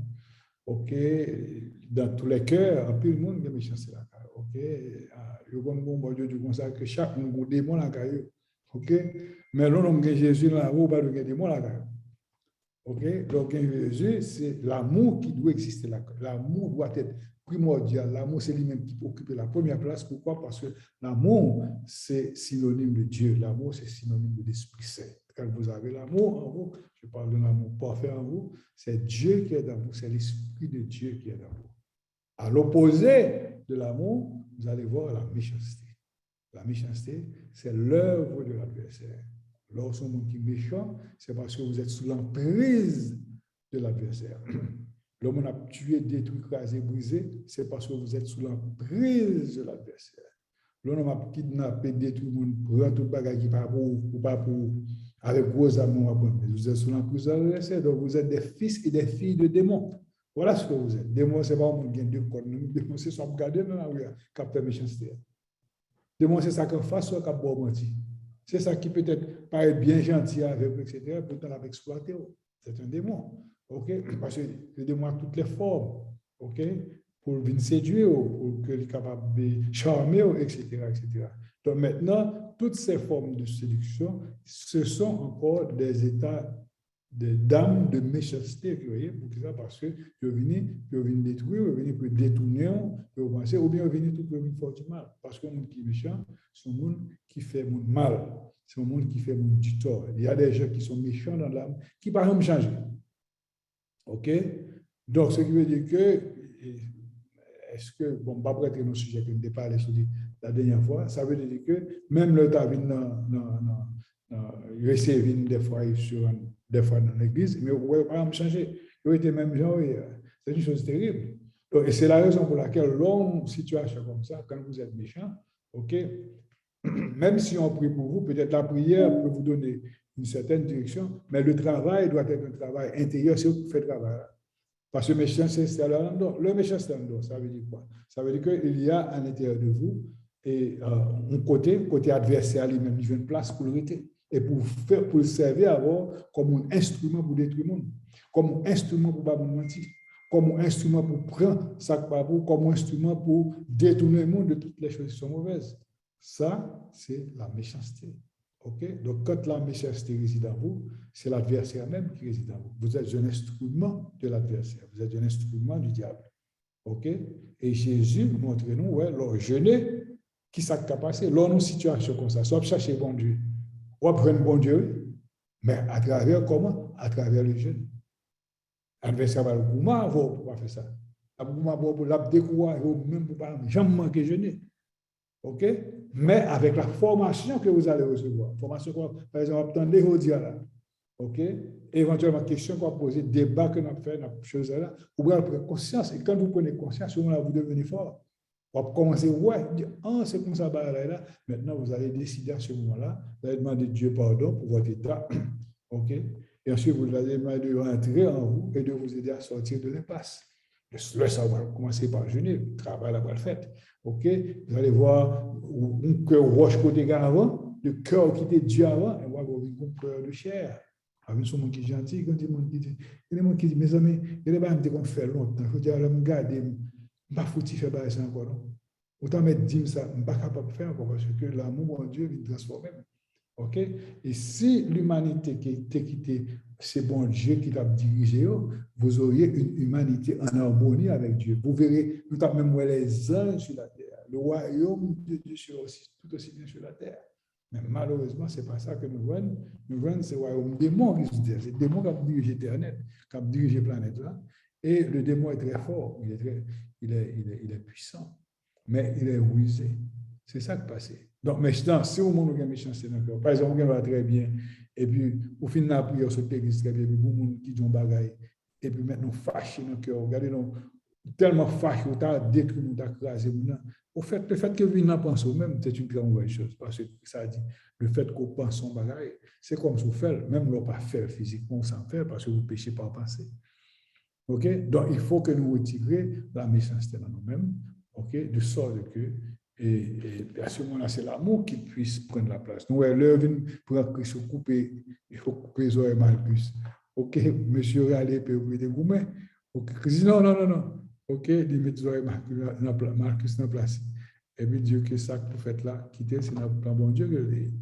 OK, dans tous les cœurs, en plus le monde, il y a méchanceté là. OK, le bon Dieu comme ça que chaque monde a des démons là. OK, mais là, on a Jésus là, on pas de démons là. OK, donc Jésus, c'est l'amour qui doit exister là. L'amour doit être primordial. L'amour, c'est lui-même qui occupe la première place. Pourquoi? Parce que l'amour, c'est synonyme de Dieu. L'amour, c'est synonyme de l'Esprit Saint. Quand vous avez l'amour en vous, je parle de l'amour parfait en vous, c'est Dieu qui est dans vous, c'est l'Esprit de Dieu qui est dans vous. À l'opposé de l'amour, vous allez voir la méchanceté. La méchanceté, c'est l'œuvre de l'adversaire. Lorsqu'on est méchant, c'est parce que vous êtes sous l'emprise de l'adversaire. L'homme a tué, détruit, écrasé, brisé, c'est parce que vous êtes sous l'emprise de l'adversaire. L'homme a kidnappé, détruit, prend tout le bagage qui pas pour, avec gros amour. Vous êtes sous l'emprise de l'adversaire, donc vous êtes des fils et des filles de démons. Voilà ce que vous êtes. Démons, ce n'est pas un monde qui a deux corps. Démons, c'est ça, regardez dans la rue, qui a fait méchanceté. Démons, c'est ça qu'on fasse, soit qu'on boit menti. C'est ça qui peut-être paraît bien gentil avec, etc., pourtant l'a exploité. C'est un démon. OK? Parce que le démon a toutes les formes. OK? Pour venir séduire, pour qu'il soit capable de charmer, etc., etc. Donc maintenant, toutes ces formes de séduction, ce sont encore des états d'âme de méchanceté, vous voyez, pour ça, parce que vous venez détruire, vous venez pour détourner, vous pensez, ou bien vous venez tout pour faire du mal. Parce que le monde qui est méchant, c'est un monde qui fait mon mal. C'est un monde qui fait mon du tort. Il y a des gens qui sont méchants dans l'âme, qui ne peuvent pas changer. OK? Donc, ce qui veut dire que, est-ce que, bon, pas prêter nos sujets que nous avons parlé sur la dernière fois, ça veut dire que même le temps, il recevait des fois dans l'église, mais vous ne pouvez pas changer. Ils étaient même gens, c'est une chose terrible. Donc, et c'est la raison pour laquelle, dans une situation comme ça, quand vous êtes méchant, OK, même si on prie pour vous, peut-être la prière peut vous donner une certaine direction, mais le travail doit être un travail intérieur, c'est vous qui faites le travail. Parce que le méchant, c'est là dedans. Le méchant, c'est là dedans. Ça veut dire quoi? Ça veut dire qu'il y a à l'intérieur de vous, et un côté adversaire lui-même, il veut une place pour le rester. Et pour le servir alors comme un instrument pour détruire le monde, comme un instrument pour ne pas mentir, comme un instrument pour prendre ça par vous, comme un instrument pour détourner le monde de toutes les choses qui sont mauvaises. Ça, c'est la méchanceté. OK? Donc, quand la méchanceté réside en vous, c'est l'adversaire même qui réside en vous. Vous êtes un instrument de l'adversaire. Vous êtes un instrument du diable. OK? Et Jésus montre-nous, ouais, leur jeûner, qui s'est passé, lors d'une situation comme ça, soit chercher bon Dieu, ou prendre bon Dieu, mais à travers comment? À travers le jeûne. L'adversaire va le gourmand, vous pas faire ça. La gourmand pour la découvrir, même pour pas jamais manquer jeûner. OK? Mais avec la formation que vous allez recevoir, formation, par exemple, attendez au dia là. OK? Éventuellement, question qu'on va poser, débat que nous avons fait, dans chose là, vous allez prendre conscience. Et quand vous prenez conscience, vous devenez fort. Vous allez commencer, ouais, ah, c'est comme ça, là. Maintenant, vous allez décider à ce moment-là, vous allez demander Dieu pardon pour votre état. OK? Et ensuite, vous allez demander de rentrer en vous et de vous aider à sortir de l'impasse. Le savoir, commencer par jeûner, le travail là-bas le fait. OK? Vous allez voir un cœur roche côté avant, le cœur qui était Dieu avant, et voir un cœur de chair. Avec ce monde qui est gentil, quand il y a des gens qui disent, mes amis, il y a des gens qui fait longtemps, il faut dire, je me garde, je ne pas foutu faire ça encore. Non? Autant mettre dire ça, je ne suis pas capable de faire encore parce que l'amour de Dieu vient transformer. OK? Et si l'humanité qui était quittée, c'est bon Dieu qui l'a dirigé, vous auriez une humanité en harmonie avec Dieu. Vous verrez, nous avons même les anges sur la terre. Le royaume de Dieu tout aussi bien sur la terre. Mais malheureusement, ce n'est pas ça que nous voyons. Nous voyons ce royaume démon qui se dit. C'est le démon qui a dirigé Internet, qui a dirigé la planète là. Et le démon est très fort, il est puissant, mais il est rusé. C'est ça qui passe. Donc, maintenant, si au monde où il y a méchanceté dans le cœur, par exemple, on va très bien, et puis, au final, la prière sur l'église très bien, et puis, beaucoup de monde qui dit bagaille, et puis maintenant, fâché dans le cœur, regardez, tellement fâché, on t'a détruit, on t'a crasé. Le fait que vous n'en pensez même, c'est une très mauvaise chose, parce que ça dit, le fait qu'on pense son bagaille, c'est comme si vous faites, même vous ne pas faire physiquement sans faire, parce que vous péchez par penser. OK? Donc, il faut que nous retirions la méchanceté dans nous-mêmes, OK? De sorte que et à ce moment-là, c'est l'amour qui puisse prendre la place. Nous, l'œuvre pour couper, il faut couper les oreilles Marcus. OK, monsieur, allez, peut vous mettre gourmet. OK, non. OK, il met les oreilles Marcus dans la place. Et puis, Dieu, que ça que vous faites là, quitter, c'est dans le bon Dieu que vous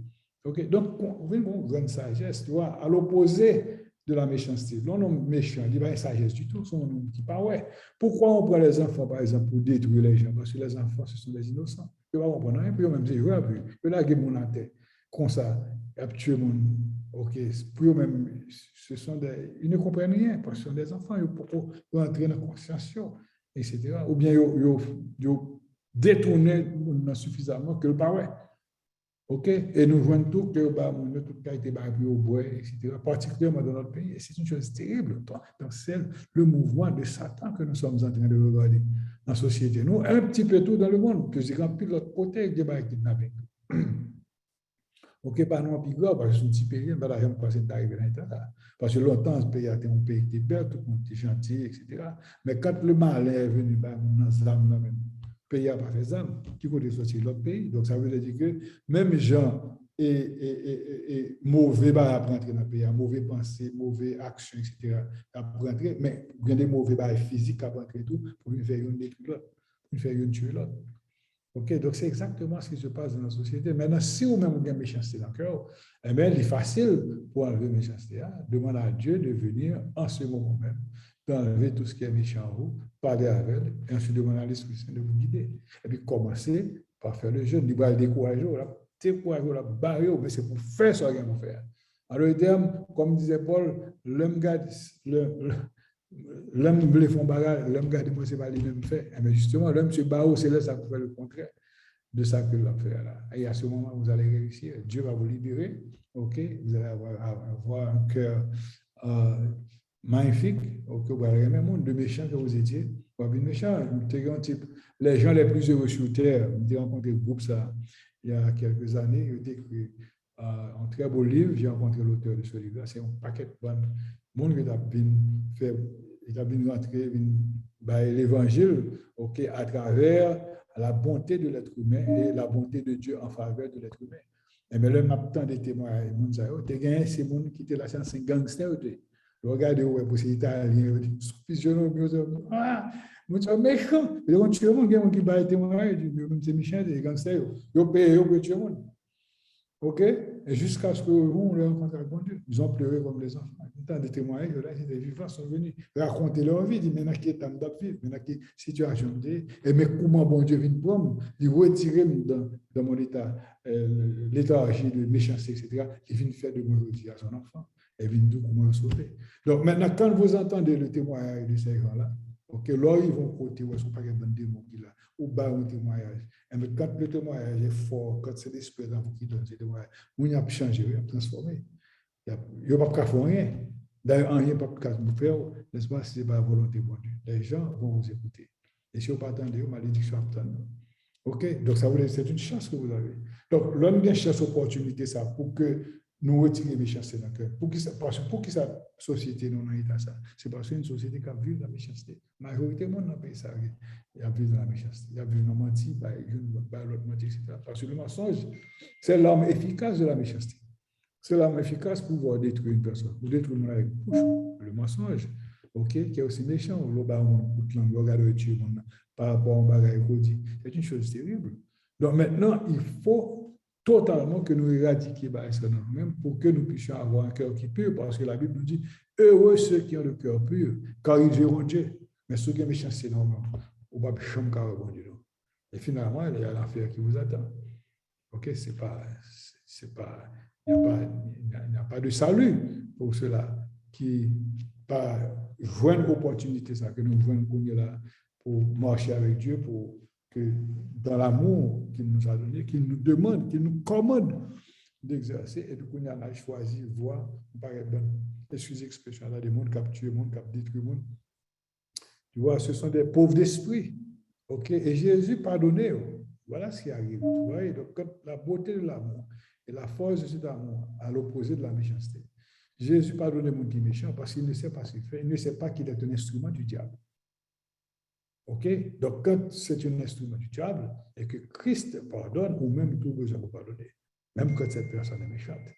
OK, donc, on veut une grande sagesse, tu vois, à l'opposé de la méchanceté. L'homme méchant, il n'y a pas de sagesse du tout, son homme qui pas ouais. Pourquoi on prend les enfants, par exemple, pour détruire les gens? Parce que les enfants, ce sont des innocents. Ils ne vont pas comprendre rien, puis eux-mêmes, c'est eux, puis eux, là, ils ont mon tête. Comme ça, ils ont tué mon. OK, pour eux-mêmes, ils ne comprennent rien, parce que ce sont des enfants, ils peuvent entrer dans la conscience, etc. Ou bien ils détournent suffisamment que le pas ouais. OK? Et nous voyons tout que toute qualité au bois, etc., particulièrement dans notre pays. Et c'est une chose terrible. Donc, c'est le mouvement de Satan que nous sommes en train de regarder dans la société. Nous, un petit peu tout dans le monde, que c'est rempli de l'autre côté avec des barres kidnapping. OK, pas non plus grave, parce que c'est un petit pays, mais là, j'aime pas c'est arrivé dans parce que longtemps, ce pays a été un pays qui était belle, tout le monde était gentil, etc. Mais quand le mal est venu, nous avons même. Le pays n'a pas fait ça, qui peut sortir de l'autre pays. Donc, ça veut dire que même gens et mauvais à rentrer dans le pays, mauvais pensées, mauvais actions, etc., à rentrer, mais il y a des mauvais physiques à rentrer tout pour faire une détruire l'autre, pour faire une tuer l'autre. OK, donc c'est exactement ce qui se passe dans la société. Maintenant, si vous-même vous avez méchanceté dans le cœur, eh bien, il est facile pour enlever la méchanceté, demander à Dieu de venir en ce moment même, d'enlever tout ce qui est méchant en vous, parler avec elle, et ensuite demander à l'Esprit Saint de vous guider. Et puis commencer par faire le jeûne. Il va décourager, la barrière, mais c'est pour faire ce qu'il faut faire. Alors, comme disait Paul, l'homme voulait faire un bagage, l'homme garde, moi, c'est pas lui-même fait. Mais justement, l'homme se barre, c'est là ça pour faire le contraire de ça que l'homme fait là. Et à ce moment, vous allez réussir. Dieu va vous libérer. OK? Vous allez avoir un cœur magnifique. OK? Vous allez aimer le monde de méchant que vous étiez. Vous avez méchant. Les gens les plus heureux sur terre, j'ai rencontré le groupe ça il y a quelques années. Il a écrit un très beau livre. J'ai rencontré l'auteur de ce livre. C'est un paquet de bonnes. Monde qui a bien fait, il a bien rentré l'évangile, OK, à travers la bonté de l'être humain et la bonté de Dieu en faveur de l'être humain. Et mais là, maintenant, des témoins, tu as gagné ces gens qui étaient là, c'est un gangster. Regardez où est pour ces Italiens, moi, je suis méchant. Et on tue le monde qui va être témoin, c'est méchant, des gangsters. Ils payent, ils tuent le monde. OK? Et jusqu'à ce qu'on les rencontre avec bon Dieu. Ils ont pleuré comme les enfants. Tant de témoignages, là, des vivants sont venus raconter leur vie. Ils disent, maintenant, qui est temps de vivre, maintenant, qui situation de et mais comment bon Dieu vient prendre, il retire dans mon état, léthargie de méchanceté, etc. Il vient faire de moi à son enfant. Et vient de comment sauver. Donc maintenant, quand vous entendez le témoignage de ces gens-là, ok, là, ils vont côté où ils ne sont pas de démons qui là, ou bas un témoignage. Et mais quand le témoignage est fort, quand c'est l'esprit dans vous qui donne ce témoignage, vous n'y a pas changé, vous a transformé. Il n'y a pas de faire rien. D'ailleurs, rien pas de faire, n'est-ce pas, si ce n'est pas la volonté de Dieu. Les gens vont vous écouter. Et si vous ne pas attendez, malédiction attend. OK? Donc, ça veut dire que c'est une chance que vous avez. Donc, l'homme a une chance, opportunité, ça, pour que nous retirions les méchanceté dans le cœur. Pour que sa société non a ça. C'est parce que une société qui a vu la méchanceté. La majorité du monde dans le pays, ça, il a vu dans la méchanceté. Il a vu une menti, l'autre menti, etc. Parce que le mensonge, c'est l'arme efficace de la méchanceté. C'est l'arme efficace pour pouvoir détruire une personne. Pour détruire une avec le mensonge, ok, qui est aussi méchant. Le regarde tuer le monde par rapport au bagage qu'on dit. C'est une chose terrible. Donc maintenant, il faut totalement que nous éradiquions ça dans nous-mêmes pour que nous puissions avoir un cœur qui est pur, parce que la Bible nous dit heureux ceux qui ont le cœur pur, car ils verront Dieu. Mais ceux qui ont méchanceté, non, on va pas chambre car bon Dieu. Et finalement, il y a l'enfer qui vous attend. Ok, il n'y a pas de salut pour ceux-là qui pas joignent l'opportunité ça que nous voyons là pour marcher avec Dieu, pour que dans l'amour qu'il nous a donné, qu'il nous demande, qu'il nous commande d'exercer, et puis qu'on a choisi voie, par exemple, excusez l'expression là, des mondes capturés, des mondes détruits, tu vois, ce sont des pauvres d'esprit, ok, et Jésus pardonnait, voilà ce qui arrive, tu vois, et donc la beauté de l'amour et la force de cet amour à l'opposé de la méchanceté. Jésus pardonne les gens qui sont méchants parce qu'il ne sait pas ce qu'il fait, il ne sait pas qu'il est un instrument du diable. OK? Donc, quand c'est un instrument du diable et que Christ pardonne, ou même tout besoin de pardonner, même quand cette personne est méchante.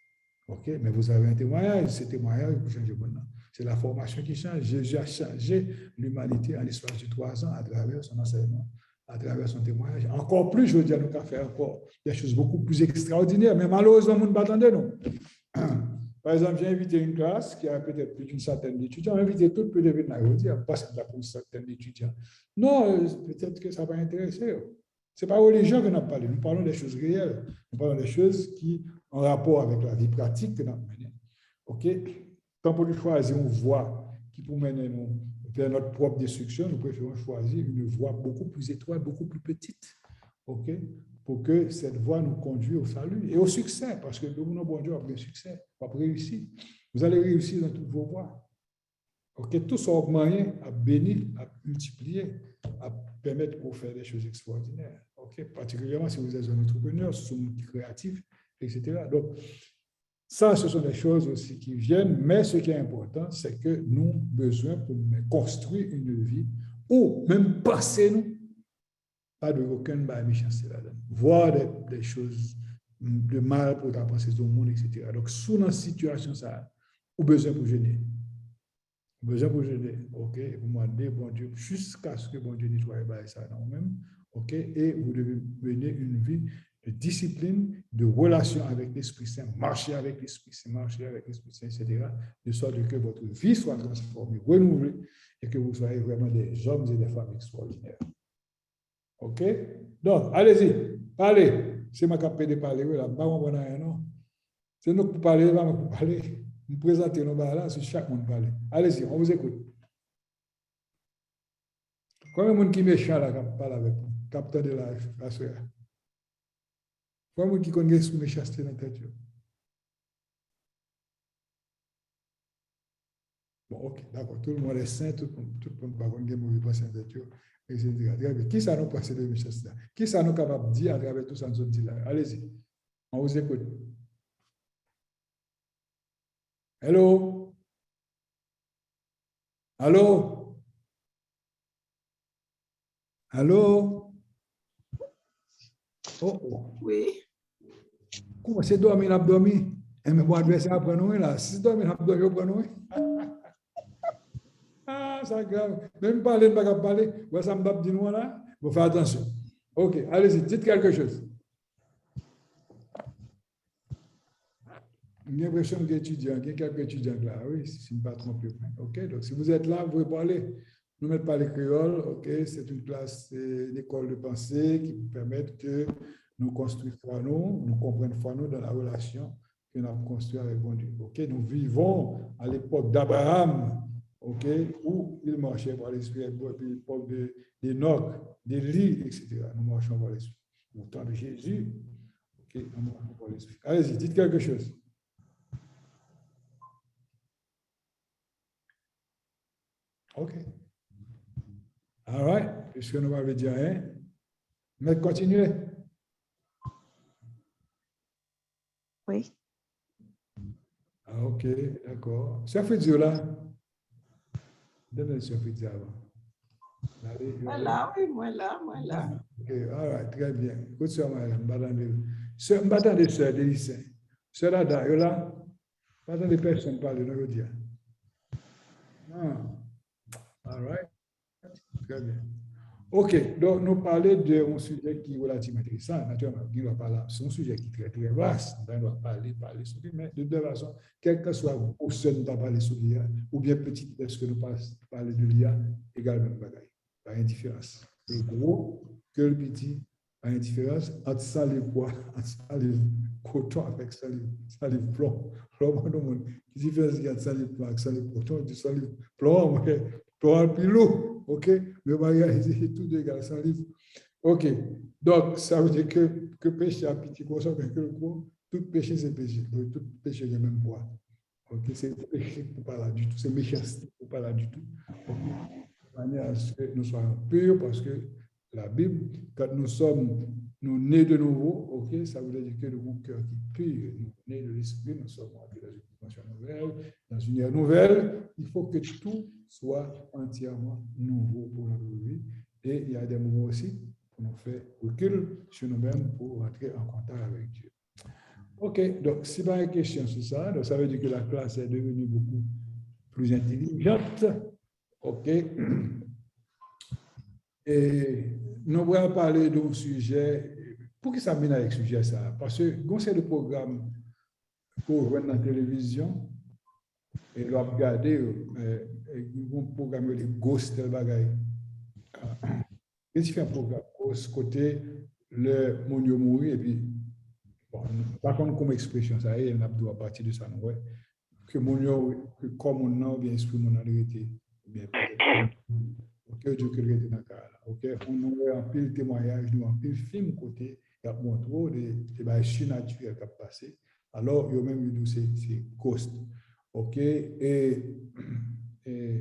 OK? Mais vous avez un témoignage, ce témoignage vous changez maintenant. C'est la formation qui change. Jésus a changé l'humanité en l'espace de 3 ans à travers son enseignement, à travers son témoignage. Encore plus, je veux dire, nous avons fait encore des choses beaucoup plus extraordinaires, mais malheureusement, nous ne pas attendre, non. Par exemple, j'ai invité une classe qui a peut-être plus d'une centaine d'étudiants. J'ai invité tout peut devenir là, pas pour une centaine d'étudiants. Non, peut-être que ça va intéresser. Ce n'est pas religion que nous parlons. Nous parlons des choses réelles. Nous parlons des choses qui ont rapport avec la vie pratique que nous menons. OK? Tant pour nous choisir une voie qui pour mener nous vers notre propre destruction, nous préférons choisir une voie beaucoup plus étroite, beaucoup plus petite. OK? Pour que cette voie nous conduise au salut et au succès, parce que nous, bon Dieu, avons un succès, on va réussir. Vous allez réussir dans toutes vos voies. OK? Tout ça moyen à bénir, à multiplier, à permettre de faire des choses extraordinaires. OK? Particulièrement si vous êtes un entrepreneur, si vous êtes créatif, etc. Donc, ça, ce sont des choses aussi qui viennent, mais ce qui est important, c'est que nous avons besoin pour construire une vie ou même passer nous. Pas de aucune méchanceté là-dedans. Voir des choses de mal pour ta pensée au monde, etc. Donc, sous une situation, ça, vous avez besoin pour gêner. Vous avez besoin pour gêner. OK? Vous demandez, bon Dieu, jusqu'à ce que bon Dieu nettoie ça dans vous-même. OK? Et vous devez mener une vie de discipline, de relation avec l'Esprit Saint, marcher avec l'Esprit Saint, etc. De sorte que votre vie soit transformée, renouvelée, et que vous soyez vraiment des hommes et des femmes extraordinaires. OK? Donc, allez-y, parlez. C'est ma capacité de parler, là, non? C'est nous qui parlons, là, pour parler. Nous présenter nos là, c'est chaque monde parler. Allez-y, on vous écoute. Combien de monde qui est méchant là, qui parle avec vous? Capteur de la soeur. Combien de monde qui connaît ce méchanceté dans la tête? Bon, OK, d'accord. Tout le monde est saint, tout le monde ne peut pas mauvais passer dans la tête. Qui ça nous passe de méchanceté? Qui ça nous capable de dire à travers tout ça nous dit là? Allez-y, on vous écoute. Hello? Allô? Allô? Oh. Oui. Comment c'est dormir, abdomen? Et me bon adversaire après nous là. Si dormir, abdomen après nous. Ah, c'est grave. Même parler, ne pas parler. Vous ça me dit nous là. Vous faites attention. OK, allez-y, dites quelque chose. J'ai l'impression que étudiants, il y a quelques étudiants là, oui, si je ne me pas trompé. OK, donc si vous êtes là, vous pouvez parler. Nous mettons pas les créoles, OK, c'est une classe, c'est une école de pensée qui vous permet que nous construisons foi nous comprenons foi nous dans la relation que nous avons construite avec bon Dieu. OK, nous vivons à l'époque d'Abraham, OK, où il marchait par l'esprit, puis l'époque d'Enoch, d'Élie, etc. Nous marchons par l'esprit. Au temps de Jésus, OK, nous marchons par l'esprit. Allez-y, dites quelque chose. OK. All right. Puisque nous m'avez dit rien. Mais continuez. Oui. Ah, OK, d'accord. Sœur Fidio là. Donnez Sœur Fidio avant. Allez, Voilà, oui, moi là. OK, all right, très bien. Écoute, Sœur Marianne, Sœur, m'attendez, Sœur Délicien. Sœur Ada, yo là. M'attendez personne parler, non, je dis. Ah, all right. Très bien. OK, donc nous parlons d'un sujet qui est relativement intéressant. Naturellement, c'est un sujet qui est très, très vaste. On doit parler sur lui, mais de toute façon, quel que soit où nous parler sur l'IA, ou bien petit, est-ce que nous parlons de l'IA, également, pas indifférence. Le gros que le petit, pas indifférence, entre ça les bois, entre ça les coton avec ça les plomb. Qui différence il y a ça les plomb avec ça les coton, du ça les plomb, plomb pilot. OK, le mariage est tout égal, sans livre. OK, donc ça veut dire que péché a pitié comme ça, que le gros, tout péché c'est péché, tout péché est même poids. OK, c'est péché pour pas là du tout, c'est méchanceté pour pas là du tout. OK, de manière à ce que nous soyons purs, parce que la Bible, quand nous nés de nouveau, OK, ça veut dire que le bon cœur qui est pur, nous nés de l'esprit, nous sommes entrés dans une dimension nouvelle, dans une ère nouvelle, il faut que tout soit entièrement nouveau pour notre vie. Et il y a des moments aussi pour nous faire recul sur nous-mêmes pour rentrer en contact avec Dieu. OK, donc si pas une question sur ça, donc ça veut dire que la classe est devenue beaucoup plus intelligente. OK. Et nous allons parler d'un sujet. Pour qui ça mène avec ce sujet ça? Parce que quand c'est le programme pour voir dans la télévision, et nous regarder un programme de ghost tel bagaille. Qu'est-ce qu'il fait un programme ghost côté le monde mourir et puis bon, par contre comme expression ça y est, on a à partir de ça nous ouais que monde que comme on n'a bien esprit mon arrêté bien OK Dieu que le dans cas là OK on nous en pile témoignage nous en pile film côté il y a montré des bails surnaturels qui passé alors yo même nous c'est ghost. OK, et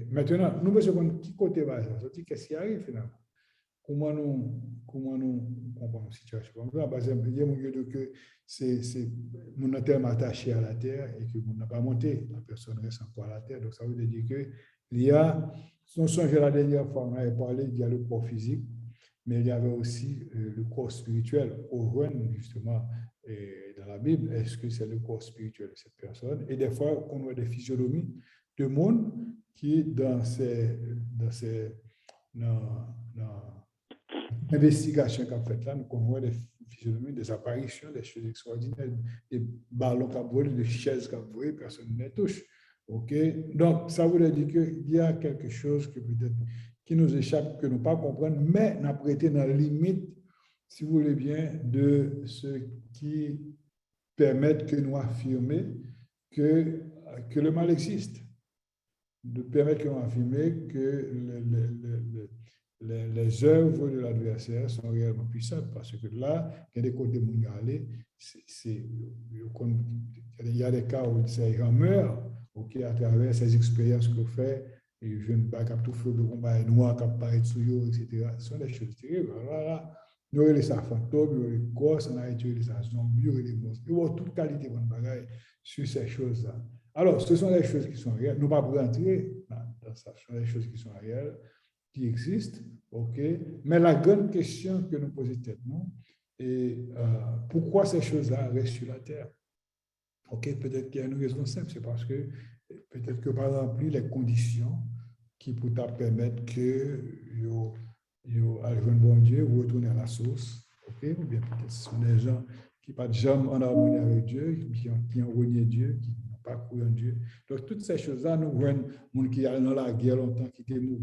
maintenant, nous besoin qui côté va ça? Qu'est-ce qui arrive finalement? Comment nous comprenons la situation? Par exemple, il y a mon Dieu que c'est mon terme attaché à la terre et que mon n'a pas monté, la personne reste encore à la terre. Donc ça veut dire que il y a, si on songe la dernière fois, on avait parlé, il y a le corps physique, mais il y avait aussi le corps spirituel. Au Rwanda, justement, dans la Bible, est-ce que c'est le corps spirituel de cette personne? Et des fois, on voit des physionomies de monde qui, dans l'investigation qu'on a faite là, nous voit des physionomies, des apparitions, des choses extraordinaires, des ballons qui ont volé, des chaises qui ont volé, personne ne les touche. OK? Donc, ça voulait dire qu'il y a quelque chose que peut-être qui nous échappe, que nous ne pas comprendre, mais n'a pas été dans la limite, si vous voulez bien, de ce qui permettent que nous affirmer que le mal existe, de permettre que nous affirmer que les œuvres de l'adversaire sont réellement puissantes, parce que là, il y a des côtés mondiaux, il y a des cas où ces gens meurent, okay, à travers ces expériences qu'on fait, et je ne pas tout feu de combat noir qui apparaît sur eux, etc. Ce sont des choses terribles. Alors là, nous avons les fantômes, nous avons les gosses, nous avons les zombies, nous avons les monstres. Nous avons toute qualité de bagaille sur ces choses-là. Alors, ce sont des choses qui sont réelles. Nous ne pouvons pas rentrer dans ça. Ce sont des choses qui sont réelles, qui existent, OK? Mais la grande question que nous posons tête-nous est pourquoi ces choses-là restent sur la terre? OK? Peut-être qu'il y a une raison simple, c'est parce que peut-être que par exemple, les conditions qui pourraient permettre que arrive un bon Dieu, vous retournez à la source, OK? Ou bien peut-être ce sont des gens qui pas de jamais en harmonie avec Dieu, qui ont renié Dieu, qui n'ont pas cru en Dieu. Donc, toutes ces choses-là, nous voyons des gens qui sont dans la guerre longtemps, qui sont morts,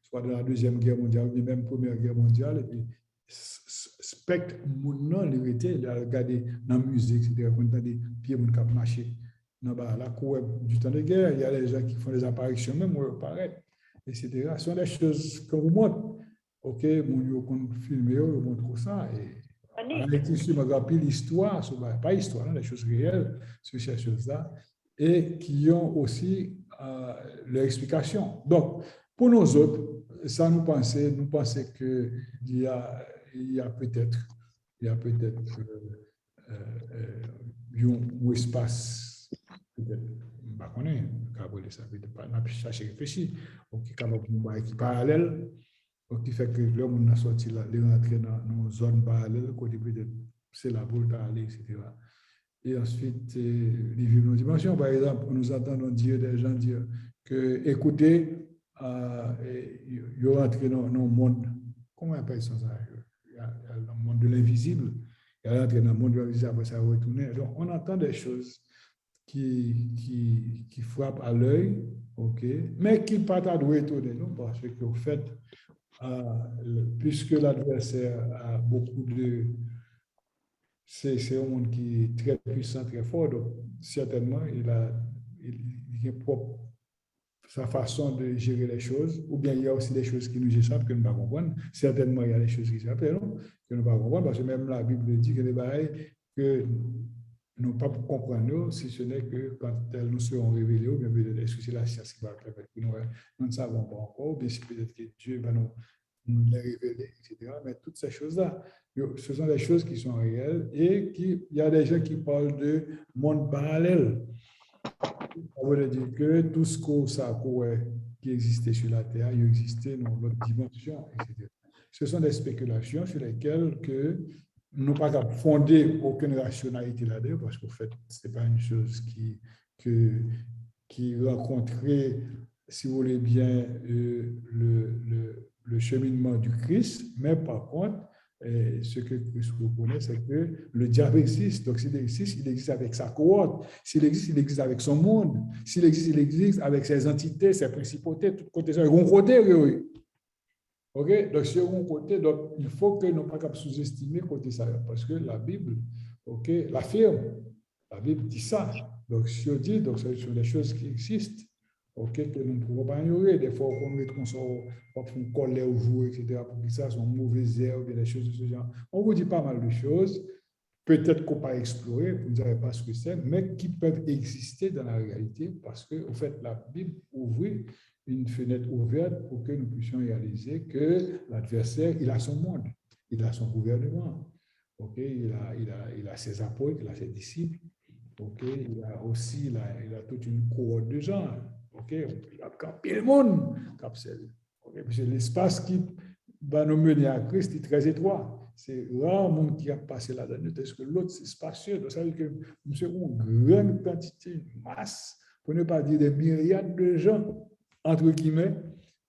soit dans la Deuxième Guerre mondiale, ou même Première Guerre mondiale, et puis, spectre, mon l'hérité, il a regardé dans la musique, c'est-à-dire qu'on a des pieds, mon cap marché. Dans la cour du temps de guerre, il y a des gens qui font des apparitions, même où ils paraissent, etc. Ce sont des choses qu'on vous montre. OK, mon yo qu'on filme, on montre ça. Et en réalité, je me rappelle l'histoire, pas histoire, hein, des choses réelles sur ces choses-là, et qui ont aussi leur explication. Donc, pour nous autres, ça nous pensait qu'il y a peut-être un espace, peut-être, on est capable ça, peut-être pas, on a cherché réfléchir, qui est capable de parallèle. Donc, qui fait que l'homme a sorti là, il est rentré dans une zone parallèle, côté peut-être c'est la boule aller, etc. Et ensuite, il vit une dimension. Par exemple, nous entendons dire des gens dire que, écoutez, il est rentré dans un monde, comment on appelle ça? Il y a le monde de l'invisible, il est rentré dans le monde de l'invisible, après ça a retourné. Donc, on entend des choses qui frappent à l'œil, ok, mais qui ne pas étonner, non, parce que, au fait, puisque l'adversaire a beaucoup de... C'est un monde qui est très puissant, très fort, donc certainement, il a propre sa façon de gérer les choses, ou bien il y a aussi des choses qui nous échappent, que nous ne pouvons pas comprendre. Certainement, il y a des choses qui échappent, non, que nous ne pouvons pas comprendre, parce que même la Bible dit que les bails que nous ne pouvons pas comprendre, si ce n'est que quand elles nous seront révélées, ou bien peut-être est-ce que c'est la science qui va permettre que nous ne savons pas encore, ou bien c'est peut-être que Dieu va nous les révéler, etc. Mais toutes ces choses-là, ce sont des choses qui sont réelles et il y a des gens qui parlent de monde parallèle. Ça veut dire que tout ce qui existait sur la Terre, il existait dans l'autre dimension, etc. Ce sont des spéculations sur lesquelles nous n'avons pas fondé aucune rationalité là-dedans, parce qu'en fait, ce n'est pas une chose qui rencontrait, si vous voulez bien, le cheminement du Christ, mais par contre, ce que Christ reconnaît, c'est que le diable existe. Donc, s'il existe avec sa cohorte. S'il existe avec son monde. S'il existe avec ses entités, ses principautés, tout côté ça. Ils côté, oui. OK? Donc, c'est un côté. Donc, il faut que nous ne pas sous-estimer côté ça. Parce que la Bible, OK, l'affirme. La Bible dit ça. Donc, si on dit, donc, ce sont des choses qui existent. OK, que nous ne pouvons pas ignorer. Des fois, on sort, on fait une colère au jour, etc., pour que ça soit une mauvaise herbe, des choses de ce genre. On vous dit pas mal de choses, peut-être qu'on n'a pas exploré, vous ne savez pas ce que c'est, mais qui peuvent exister dans la réalité, parce que, au fait, la Bible ouvre une fenêtre ouverte pour que nous puissions réaliser que l'adversaire, il a son monde, il a son gouvernement. OK, il a ses apôtres, il a ses disciples. OK, il a aussi il a toute une cohorte de gens. OK, il y a capé le monde, OK, parce que l'espace qui va nous mener à Christ est très étroit. C'est rare monde qui a passé là-dedans, parce que l'autre, c'est spacieux. Donc, ça veut dire que nous avons une grande quantité, une masse, pour ne pas dire des myriades de gens, entre guillemets,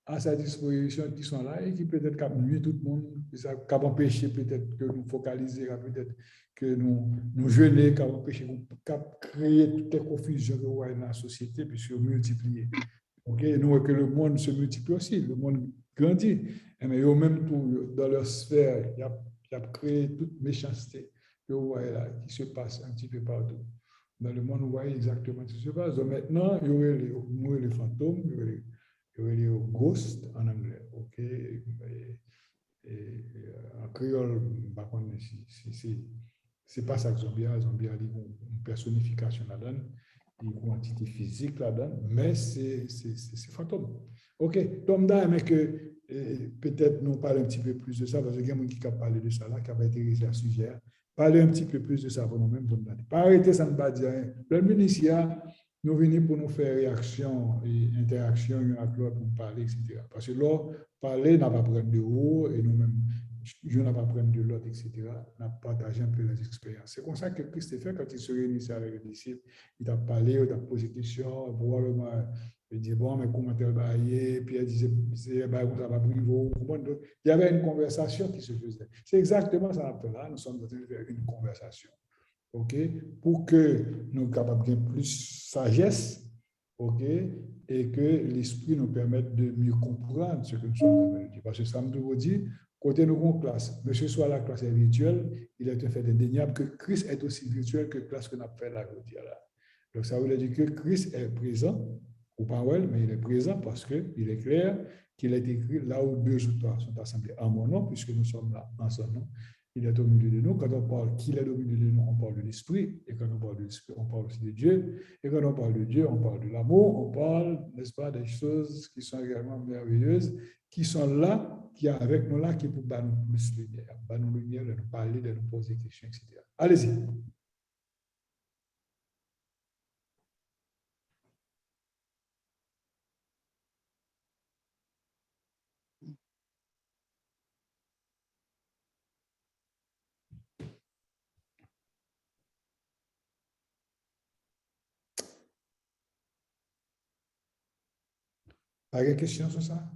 à sa disposition qui sont là et qui peut-être cap nuit tout le monde, qui empêcher peut-être que nous focaliser, peut-être que nous jeûner, qui empêcher, qui créer toutes les confusions que vous avez dans la société, puis se multiplier. OK, nous voyons que le monde se multiplie aussi, le monde grandit. Mais au même temps, dans leur sphère, il y a créé toute méchanceté que vous voyez là, qui se passe un petit peu partout. Dans le monde, vous voyez exactement ce qui se passe. Donc maintenant, il y aurait les fantômes, il y aurait les ghosts en anglais. OK, et en créole, c'est pas ça que zombie a une personnification là-dedans, une entité physique là-dedans, mais c'est fantôme. OK, donc mais que peut-être nous parler un petit peu plus de ça, parce qu'il y a quelqu'un qui a parlé de ça là, qui a intéressé à ce sujet. Parler un petit peu plus de ça pour nous-mêmes. Pas arrêter, ça ne va pas dire rien. Le ministère, nous venons pour nous faire réaction et interaction avec l'autre pour parler, etc. Parce que là, parler n'a pas prendre de haut et nous-mêmes, je n'ai pas prendre de l'autre, etc. On a partagé un peu les expériences. C'est comme ça que Christ fait quand il se réunissait avec les disciples. Il a parlé, il a posé des questions, probablement, il dit, bon, mais comment tu vas y puis il disait, bah, ça va priver. Il y avait une conversation qui se faisait. C'est exactement ça là. Nous sommes en train de faire une conversation. OK, pour que nous soyons capables de plus sagesse, OK, et que l'esprit nous permette de mieux comprendre ce que nous sommes en train de dire. Parce que ça me vous dit, côté nous avons classe, mais ce soit la classe est virtuelle, il est un fait indéniable que Christ est aussi virtuel que la classe que nous avons fait là. Donc ça veut dire que Christ est présent, ou pas well, mais il est présent parce qu'il est clair qu'il est écrit là où 2 ou 3 sont assemblés en mon nom, puisque nous sommes là en son nom. Il est au milieu de nous. Quand on parle qu'il est au milieu de nous, on parle de l'esprit. Et quand on parle de l'esprit, on parle aussi de Dieu. Et quand on parle de Dieu, on parle de l'amour. On parle, n'est-ce pas, des choses qui sont également merveilleuses, qui sont là, qui sont avec nous là, qui pour nous plus lumière. Nous lumière, de nous parler, de nous poser des questions, etc. Allez-y. Pas de questions sur ça?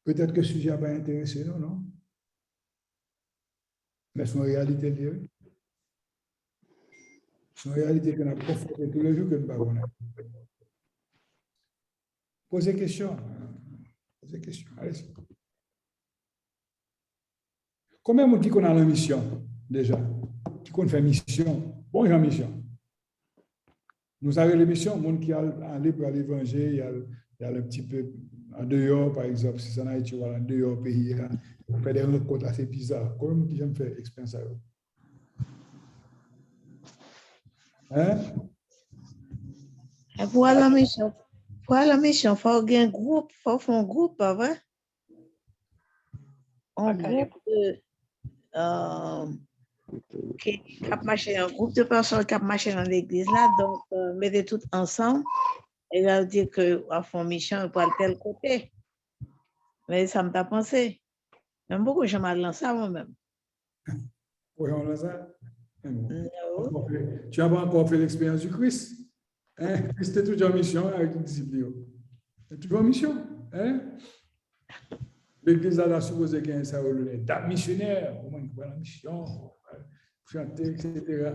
Peut-être que le sujet n'a pas intéressé, non? Mais c'est une réalité liée. C'est une réalité qu'on a confrontée tous les jours que nous ne connaissons pas. Posez des questions. Posez des questions. Allez-y. Combien de gens qui ont la mission, déjà? Qui ont fait mission? Bon, j'ai mission. Nous avons les missions, les gens qui allent pour l'évangile, il y a un petit peu en dehors, par exemple, si c'est en Haïti, en dehors, pays, on fait des rencontres assez bizarres. Combien de gens qui aiment faire expérience à eux? Hein? Pour la mission, il faut avoir un groupe, il faut faire un groupe, pas vrai? Un groupe un groupe de personnes qui marchent dans l'église là, donc mettez tout ensemble et là dire que à fond mission pour tel côté. Mais ça me t'a pensé. Même beaucoup de gens m'ont lancé moi-même. Oui, on lance ça. No. Tu n'as pas encore fait l'expérience du Christ. Hein? Christ est toujours en mission avec les disciples. Tu vas en mission. Hein? L'église a supposé qu'il y ait ça, date missionnaire, comment il va la mission, chanter, etc.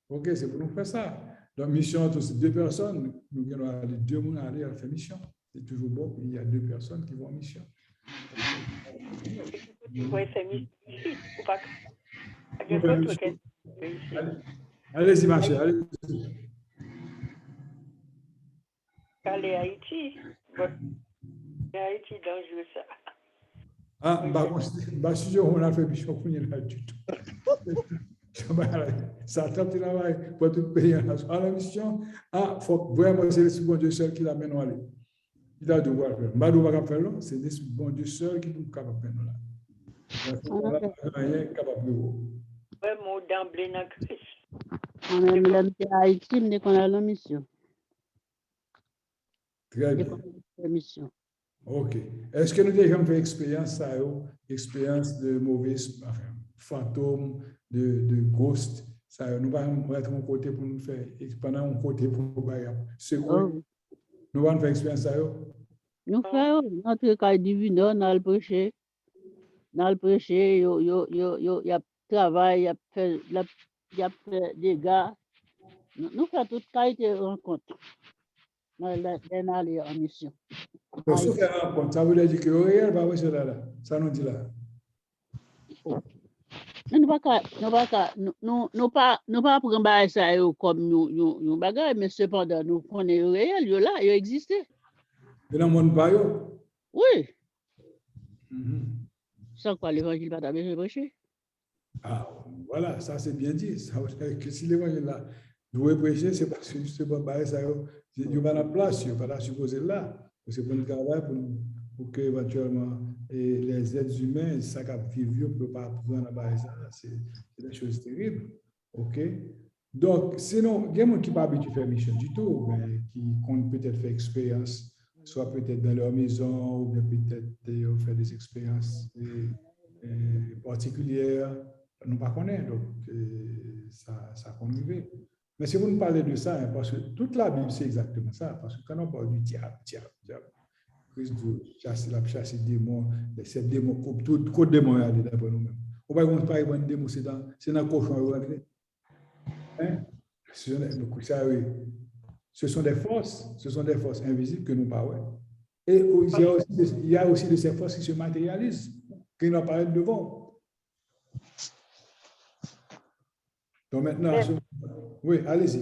OK, c'est pour nous faire ça. Donc, mission, c'est 2 personnes. Nous allons aller 2 mois aller à faire mission. C'est toujours bon, il y a 2 personnes qui vont en mission. Allez-y, ma chère. Allez-y. Allez, Haïti. Haïti, dangereux ça. Ah, si on a fait mission pour là du tout. Ça tape de travail pour tout pays à la mission. Ah, faut vraiment c'est le bon Dieu seul qui l'amène à aller. Il a devoir faire. Madou va faire là, c'est le bon Dieu seul qui peut capable faire là. Rien capable de. Ouais, mon d'emblée dans Christ. On aime l'habiter à Haïti, mais qu'on a la mission. Très bien. Mission. OK. Est-ce que nous déjà fait expérience ça, expérience de mauvais fantômes, de ghost, ça, nous allons être un côté pour nous faire, pendant un côté pour secouer. Nous allons faire expérience ça. Nous faisons notre cas divin, on a le prêché. Dans le prêché, il y a travail, il y a fait des gars. Nous faisons toute qualité de rencontre. Nous allons en mission. Ça veut dire que le réel va voir cela là. Ça nous dit là. Nous ne pas prendre ça comme nous bagaille, mais cependant, nous connaissons le réel, il là, il existe. Et dans le monde pas yo? Oui. Sans quoi l'évangile va t'amener prêcher. Ah, voilà, ça c'est bien dit. Ça veut dire que si l'évangile là doit prêcher, c'est parce que justement, ça il y a la place, il n'y a pas supposé là. C'est pour le travail, pour que éventuellement les êtres humains, ça qui vivent, ne peuvent pas apprendre à ça. C'est des choses terribles. OK? Donc, sinon, il y a des gens qui ne sont pas habitués à faire mission du tout, mais qui comptent peut-être faire expérience, soit peut-être dans leur maison, ou bien peut-être faire des expériences particulières. Nous ne connaissons pas, donc ça convive. Mais si vous nous parlez de ça, parce que toute la Bible, c'est exactement ça. Parce que quand on parle du diable, Christ chasser des démons, ces démons, tout démon est allé d'après nous-mêmes. On va pas y vendre des mots, c'est dans le cochon. Hein? Ce sont des forces invisibles que nous parlons. Et il y a aussi de ces forces qui se matérialisent, qui n'ont pas devant. Donc maintenant, oui, allez-y.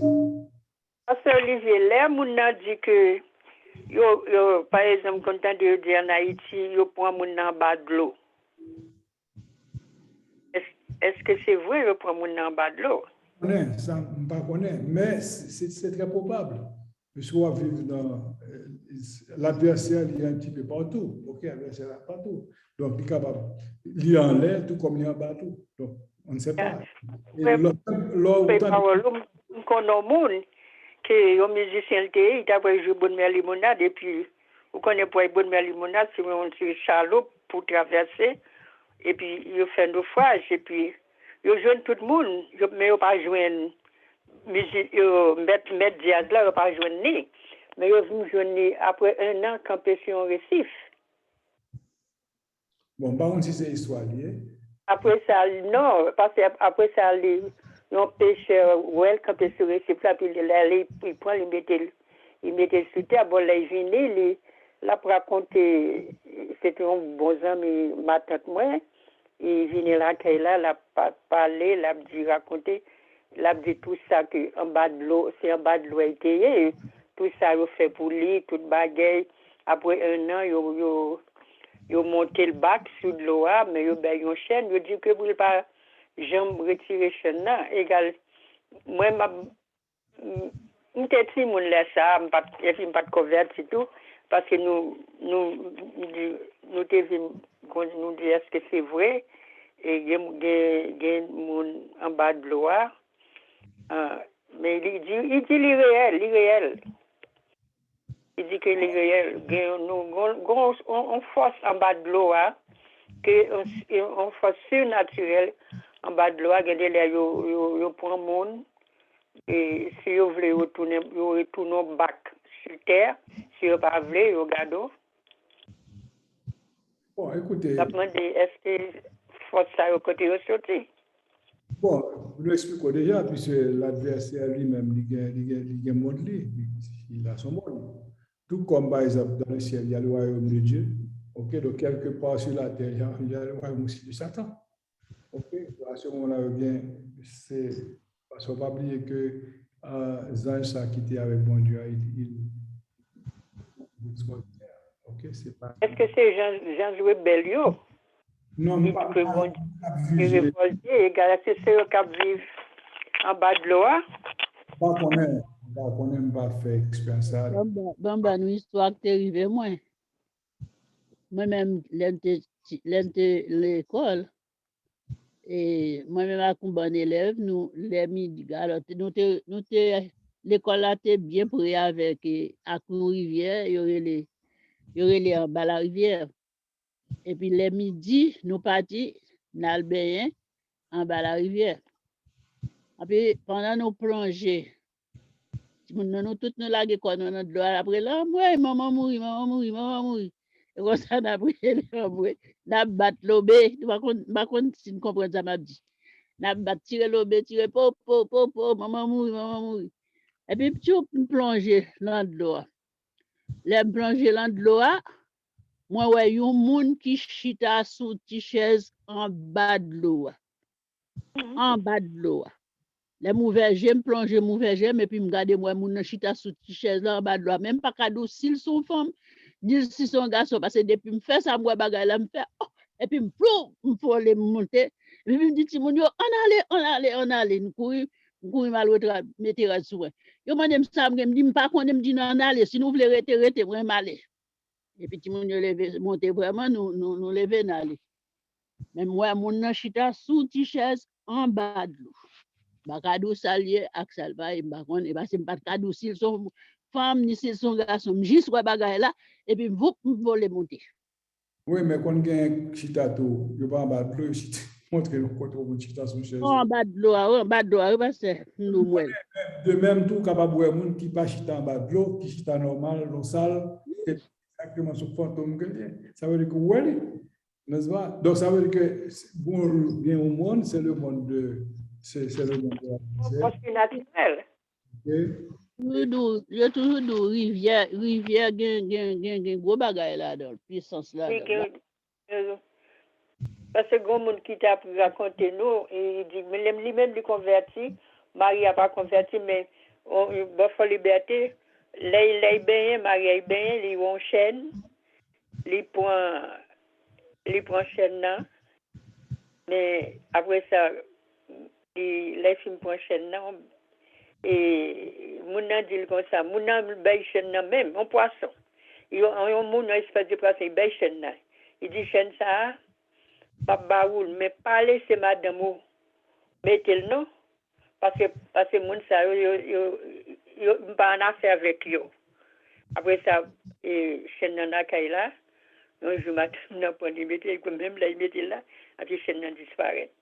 Pasteur Olivier, là, mon a dit que, par exemple, quand on dit en Haïti, yo prend mon en bas de l'eau. Est-ce que c'est vrai, yo prend mon en bas de l'eau? Ça, je ne connais pas, mais c'est très probable. Puisqu'on va vivre dans l'adversaire, il y a un petit peu partout. OK, l'adversaire est partout. Donc, il est capable. Il est en l'air, tout comme il est en bas, tout. Donc, on ne sait pas. Et que les musiciens ils avaient joué bonne mer limonade et puis vous connaissez pas bonne mer limonade c'est on tire chaloupe pour traverser et puis ils font naufrage et puis ils joignent tout le monde mais ils pas joindre musique mettre jazz là ils pas joindre ni mais ils vont joindre après un an camper sur un récif. Bon, par contre, si c'est histoire liée. Après ça, non, parce qu'après ça, les pêcheurs, ouais, quand ils se récipient, là, puis il prend, il mettait sur terre, bon, là, il venait, là, pour raconter, c'était un bon ami, ma tante, moi, il venait là, là, parler, là, dit, raconter, là, dit tout ça, que en bas de l'eau, c'est en bas de l'eau, tout ça, il fait pour lui, toute bagaille, après un an, ils ont monté le bac sur de l'eau, mais ils ont une chaîne. Ils ont dit que vous ne pouvez pas jamais retirer la chaîne. Égal, moi, je suis petit, je laisse ça, je ne suis pas de converti tout, parce que nous disons est-ce que c'est vrai, et il y a en bas de l'eau, mais il dit l'irréel. Il dit que on force en bas de l'eau, on force surnaturelle en bas de l'eau, il prend le monde, et si vous voulez retourner au bac sur terre, si vous ne pas voulez, vous regardez. Bon, écoutez. Est-ce que force ça au côté de sortir? Bon, nous expliquons déjà, puisque l'adversaire lui-même, il a monde, il a son monde. Tout comme par exemple dans le ciel, il y a le royaume de Dieu. Ok, donc quelque part sur la terre, il y a le royaume aussi de Satan. Ok, à ce moment-là, bien, c'est parce qu'on ne va pas oublier que Zanj a quitté avec bon Dieu, ok, c'est pas. Est-ce que c'est Jean-Joué Bellio? Non, il pas. Il est révolté, égal, c'est ceux qui vivent en bas de l'eau. Pas qu'on aime pas faire expérience. Bon, une histoire qui est arrivée, moi-même, l'école, et moi-même, à un bon élève, nous, les midi, alors, l'école a été bien pris avec à Cour-Rivière, il y aurait les en bas la rivière. Et puis, les midi, nous partis, dans le bain, en bas la rivière. Et puis, pendant nos plongées, nous tous nous laguons quoi, nous de l'eau après là, moi, maman mourit. Et comme ça, on a pris l'eau, on a battu l'eau, par contre, si nous comprenons ça, m'a dit. On a battu, tirer l'eau, tirer, maman mourit. Et puis, tout plongé dans de l'eau. Les plongé dans de l'eau, moi, ouais, il y a un monde qui chita sous une chaise en bas de l'eau. En bas de l'eau. Les mauvais j'aime plonger mauvais j'aime et puis me garder moi mon chita sous une chaise là en bas de l'eau. Même pas cadeau s'ils sont femmes, ni si sont garçons parce que depuis me fait ça moi bagaille là me fait et puis me faut les monter. Et puis me dit Timon on allait nous courir mal mettre sur. Yo mandem ça me dit pas qu'on me dit non aller si nous voulons rester vraiment aller. Et puis Timon lever monter vraiment nous lever aller. Même moi mon chita sous une chaise en bas de l'eau. Bakadou salier ak salva et bakon et c'est pas kadou s'ils sont femmes ni s'ils sont garçons juste quoi bagaille là et puis vous voler monter. Oui, mais quand on a un chita tout, je pas en bas de l'eau, montre le côté où chita son chaise. En bas de l'eau, parce que nous moi. De même tout capable de monde qui pas chita en bas de l'eau, qui chita normal, l'eau sale, c'est exactement ce fantôme que ça veut dire que ouais, N'est-ce pas? Donc, ça veut dire que pour bien au monde, c'est le monde de la misère. Parce que naturel. Ok? Yo toujours do rivière gen gros bagay la dan, puissance la Oui, dan. parce que grand monde qui t'a raconté nous, et il dit, mais lui-même lui converti, Marie n'a pas converti, mais il faut liberté. Là, il est bien, Marie est bien, il est en chaîne, il prend chaîne là, mais après ça, les films prend chaîne là, et mon a dit comme ça, mon a bail chaîne là même, en poisson. Mon a espèce de poisson, il bail chaîne là. Il dit chaîne ça, pas baoul, mais pas laisser madame ou mettez le nom, parce que mon ça, yo pas en affaire avec yo. Après ça, chaîne dans la caille là, un jour matin, n'a pas dit mettez, même là, il mettait là, après chaîne disparaît.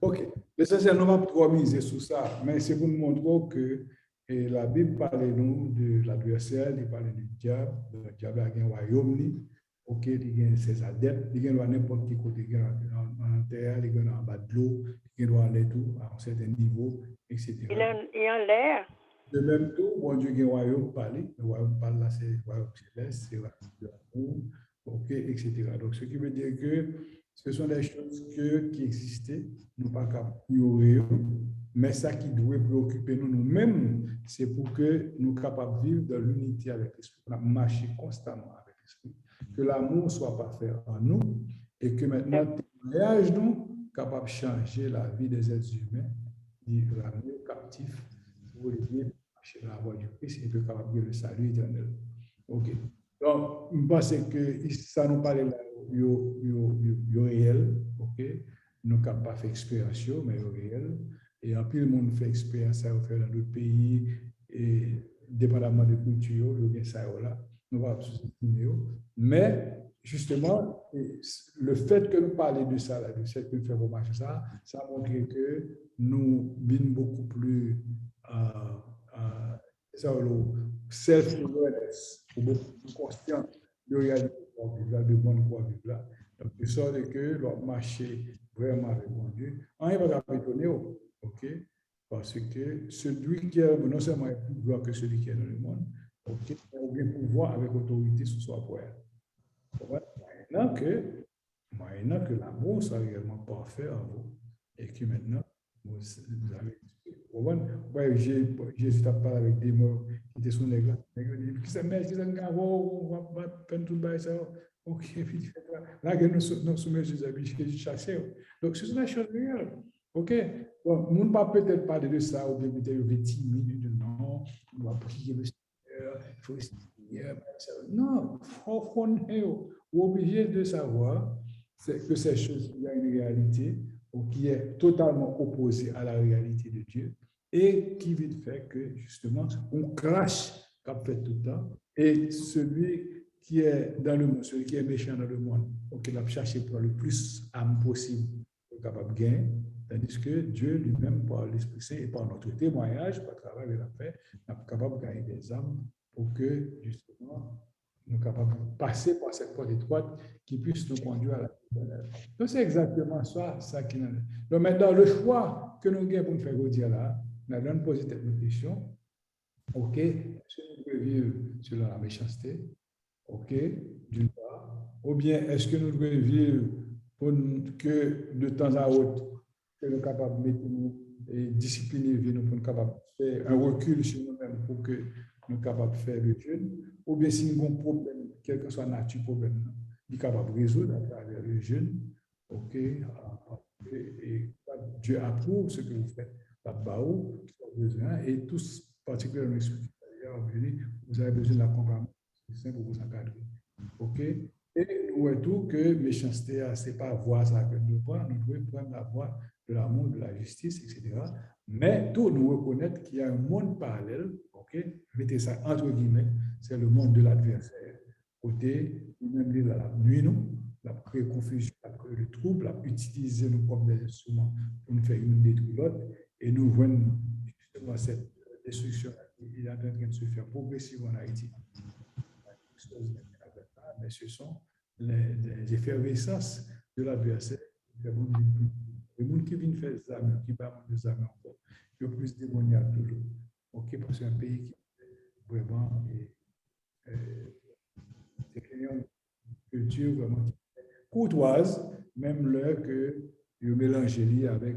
Ok. L'essentiel, nous ne va pas miser sur ça, mais c'est pour nous montrer que la Bible parle nous de l'adversaire, il parle du diable. Le diable a un royaume, ok, il a ses adeptes, il a n'importe qui côté, il a en terre, il a en bas de l'eau, il a aller tout à un certain niveau, etc. Il est en l'air. De même tout, bon Dieu, il y a un royaume parlé, le royaume parle là, c'est le royaume céleste, c'est le royaume de l'amour, ok, etc. Donc, ce qui veut dire que ce sont des choses qui existaient, nous pas qu'à ignorer, mais ça qui doit préoccuper nous-mêmes, c'est pour que nous soyons capables de vivre dans l'unité avec l'Esprit, marcher constamment avec l'Esprit, que l'amour soit parfait en nous et que maintenant, le témoignage nous capable de changer la vie des êtres humains, de ramener captifs pour les marcher dans la voie du Christ et de capable de le salut éternel. OK. Donc, je pense que ça nous parle là, réel, ok? Nous n'avons pas fait expérience, mais réel. Et en plus, le monde fait expérience, ça va faire dans d'autres pays, et dépendamment de culture, il y a ça là. Nous ne va pas sous-estimer. Mais, justement, le fait que nous parlions de ça, là, de ce que nous faisons marcher ça, ça montre que nous sommes beaucoup plus self-awareness, beaucoup plus conscient de la réalité de bonne quoi vivre là. Donc, de sorte que leur marché vraiment avec mon Dieu, on ne va pas étonner, ok? Parce que celui qui est non seulement est plus grand que celui qui est dans le monde, ok? On a pouvoir avec autorité sur soi pour elle. Maintenant que l'amour soit réellement parfait en vous, et que maintenant, vous avez. Ouais, Jésus t'a parlé avec des mots qui étaient sous les gars. Qui s'est mis, qui s'est dit, on va peine tout le bail, ça. Ok, puis là, nous sommes Jésus chassé. Donc, c'est une chose réelle. Ok, bon, nous ne pouvons peut-être pas de ça, ou bien peut-être 10 minutes, non, on va prier le Seigneur, il faut essayer. Non, on est obligé de savoir que ces choses, il y a une réalité qui est totalement opposée à la réalité de Dieu et qui vite fait que, justement, on crache comme fait tout le temps. Et celui qui est dans le monde, celui qui est méchant dans le monde, donc il va chercher pour le plus âme possible pour être capable de gagner, tandis que Dieu lui-même, par l'Esprit Saint et par notre témoignage, par le travail qu'il a fait, est capable de gagner des âmes pour que, justement, nous sommes capables de passer par cette porte étroite qui puisse nous conduire à la vie. Donc, c'est exactement ça qui nous. Donc, maintenant, le choix que nous avons pour nous faire dire là, nous allons poser cette question. OK, est-ce que nous devons vivre sur la méchanceté? OK, d'une part. Ou bien, est-ce que nous devons vivre pour que de temps à autre, que nous sommes capables de mettre nous et discipliner, nous pour nous capables de faire un recul sur nous-mêmes pour que nous sommes capables de faire le jeûne? Ou bien, si nous avons un problème, quel que soit la nature problème, nous sommes capables de résoudre à travers le jeûne. OK, et Dieu approuve ce que vous faites là-bas, et tous, particulièrement vous avez besoin d'accompagnement pour vous encadrer. OK? Et nous voyons tout que méchanceté, ce n'est pas voir ça que nous devons prendre la voie de l'amour, de la justice, etc. Mais tout nous reconnaître qu'il y a un monde parallèle, OK? Mettez ça entre guillemets, c'est le monde de l'adversaire. Côté, même la nuit, nous, la confusion, le trouble, la utiliser nos propres instruments pour nous faire une détruire l'autre, et nous voyons justement cette destruction qui est en train de se faire progressivement en Haïti. Mais ce sont les effervescences de l'adversaire. Le monde qui vient faire des armes, qui bat des armes encore, il y a plus démoniaque toujours. OK, parce que c'est un pays qui vraiment c'est une culture vraiment courtoise, même l'heure que vous mélangez avec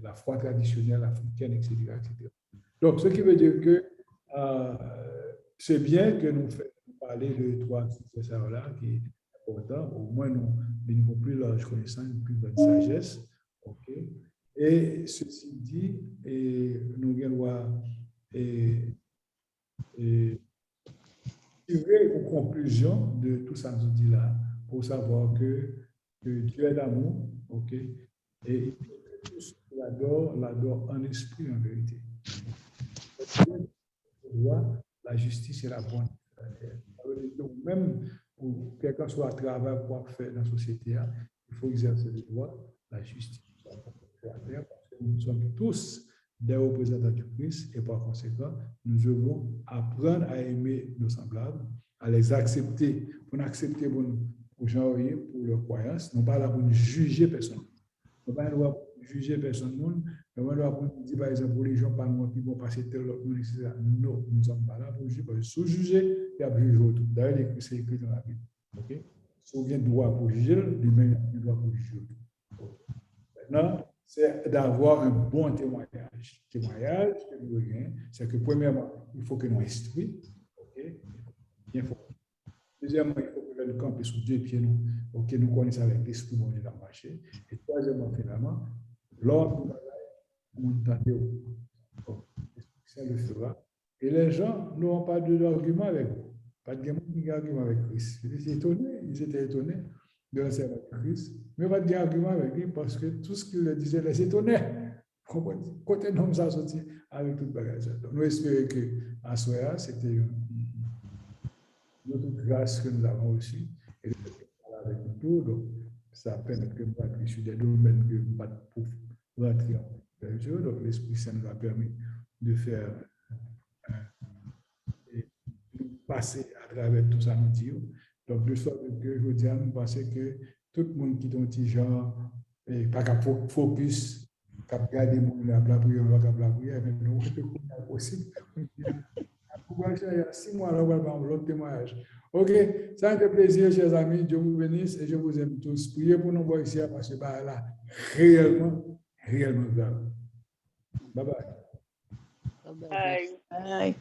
la foi traditionnelle africaine, etc., etc. Donc, ce qui veut dire que c'est bien que nous parler de trois successeurs-là, qui est important. Au moins, nous avons plus large connaissance, plus bonne sagesse. OK? Et ceci dit, nous allons tirer aux conclusions de tout ça nous dit là, pour savoir que Dieu est d'amour, OK? Et tous l'adorent en esprit, en vérité. La justice et la bonté. Même pour quelqu'un soit à travers quoi faire dans la société, il faut exercer le droit, la justice. Parce que nous sommes tous des représentants du Christ et par conséquent, nous devons apprendre à aimer nos semblables, à les accepter, pour accepter pour gens, pour leurs croyances, non pas là pour juger personne. On ne doit pas juger personne, mais on doit pas dire par exemple pour les gens pas nous qui vont passer tel autre monde, etc. Non, nous ne sommes pas là pour juger, parce que sous-juger, il y a plus de tout. D'ailleurs, c'est écrit dans la Bible. OK? Si on vient droit pour juger, lui-même il a droit pour juger. Maintenant, c'est d'avoir un bon témoignage. Témoignage, c'est que premièrement, il faut que nous instruisons. OK? Bien fort. Deuxièmement, il faut que nous campions sur deux pieds, OK, nous connaissons avec l'esprit bon Dieu dans le marché. Et troisièmement, finalement, l'ordre, on entend, ça le fera. Et les gens n'auront pas d'argument avec vous. Pas d'argument avec Christ. Ils étaient étonnés de l'enseignement de Christ, mais pas d'argument avec lui parce que tout ce qu'il leur disait les étonnait. Côté nous ça sorti avec toute bagage. Donc, nous espérons qu'à Soya, c'était notre grâce que nous avons reçue et avec nous tout. Donc, ça permet que nous puissions sur des domaines que nous pas pour rentrer en Dieu. Donc, l'Esprit Saint nous a permis de faire passer à travers tout ça, nous dire. Donc, de sorte que je veux dire, nous pensons que tout le monde qui est un petit genre, pas qu'à focus, qu'à regarder le monde, la prière, la prière, mais nous, c'est possible. Il y a 6 mois, là, on va avoir l'autre témoignage. OK, ça a été plaisir, chers amis. Dieu vous bénisse et je vous aime tous. Priez pour nous voir ici parce que là, réellement grave. Bye bye. Bye. Bye.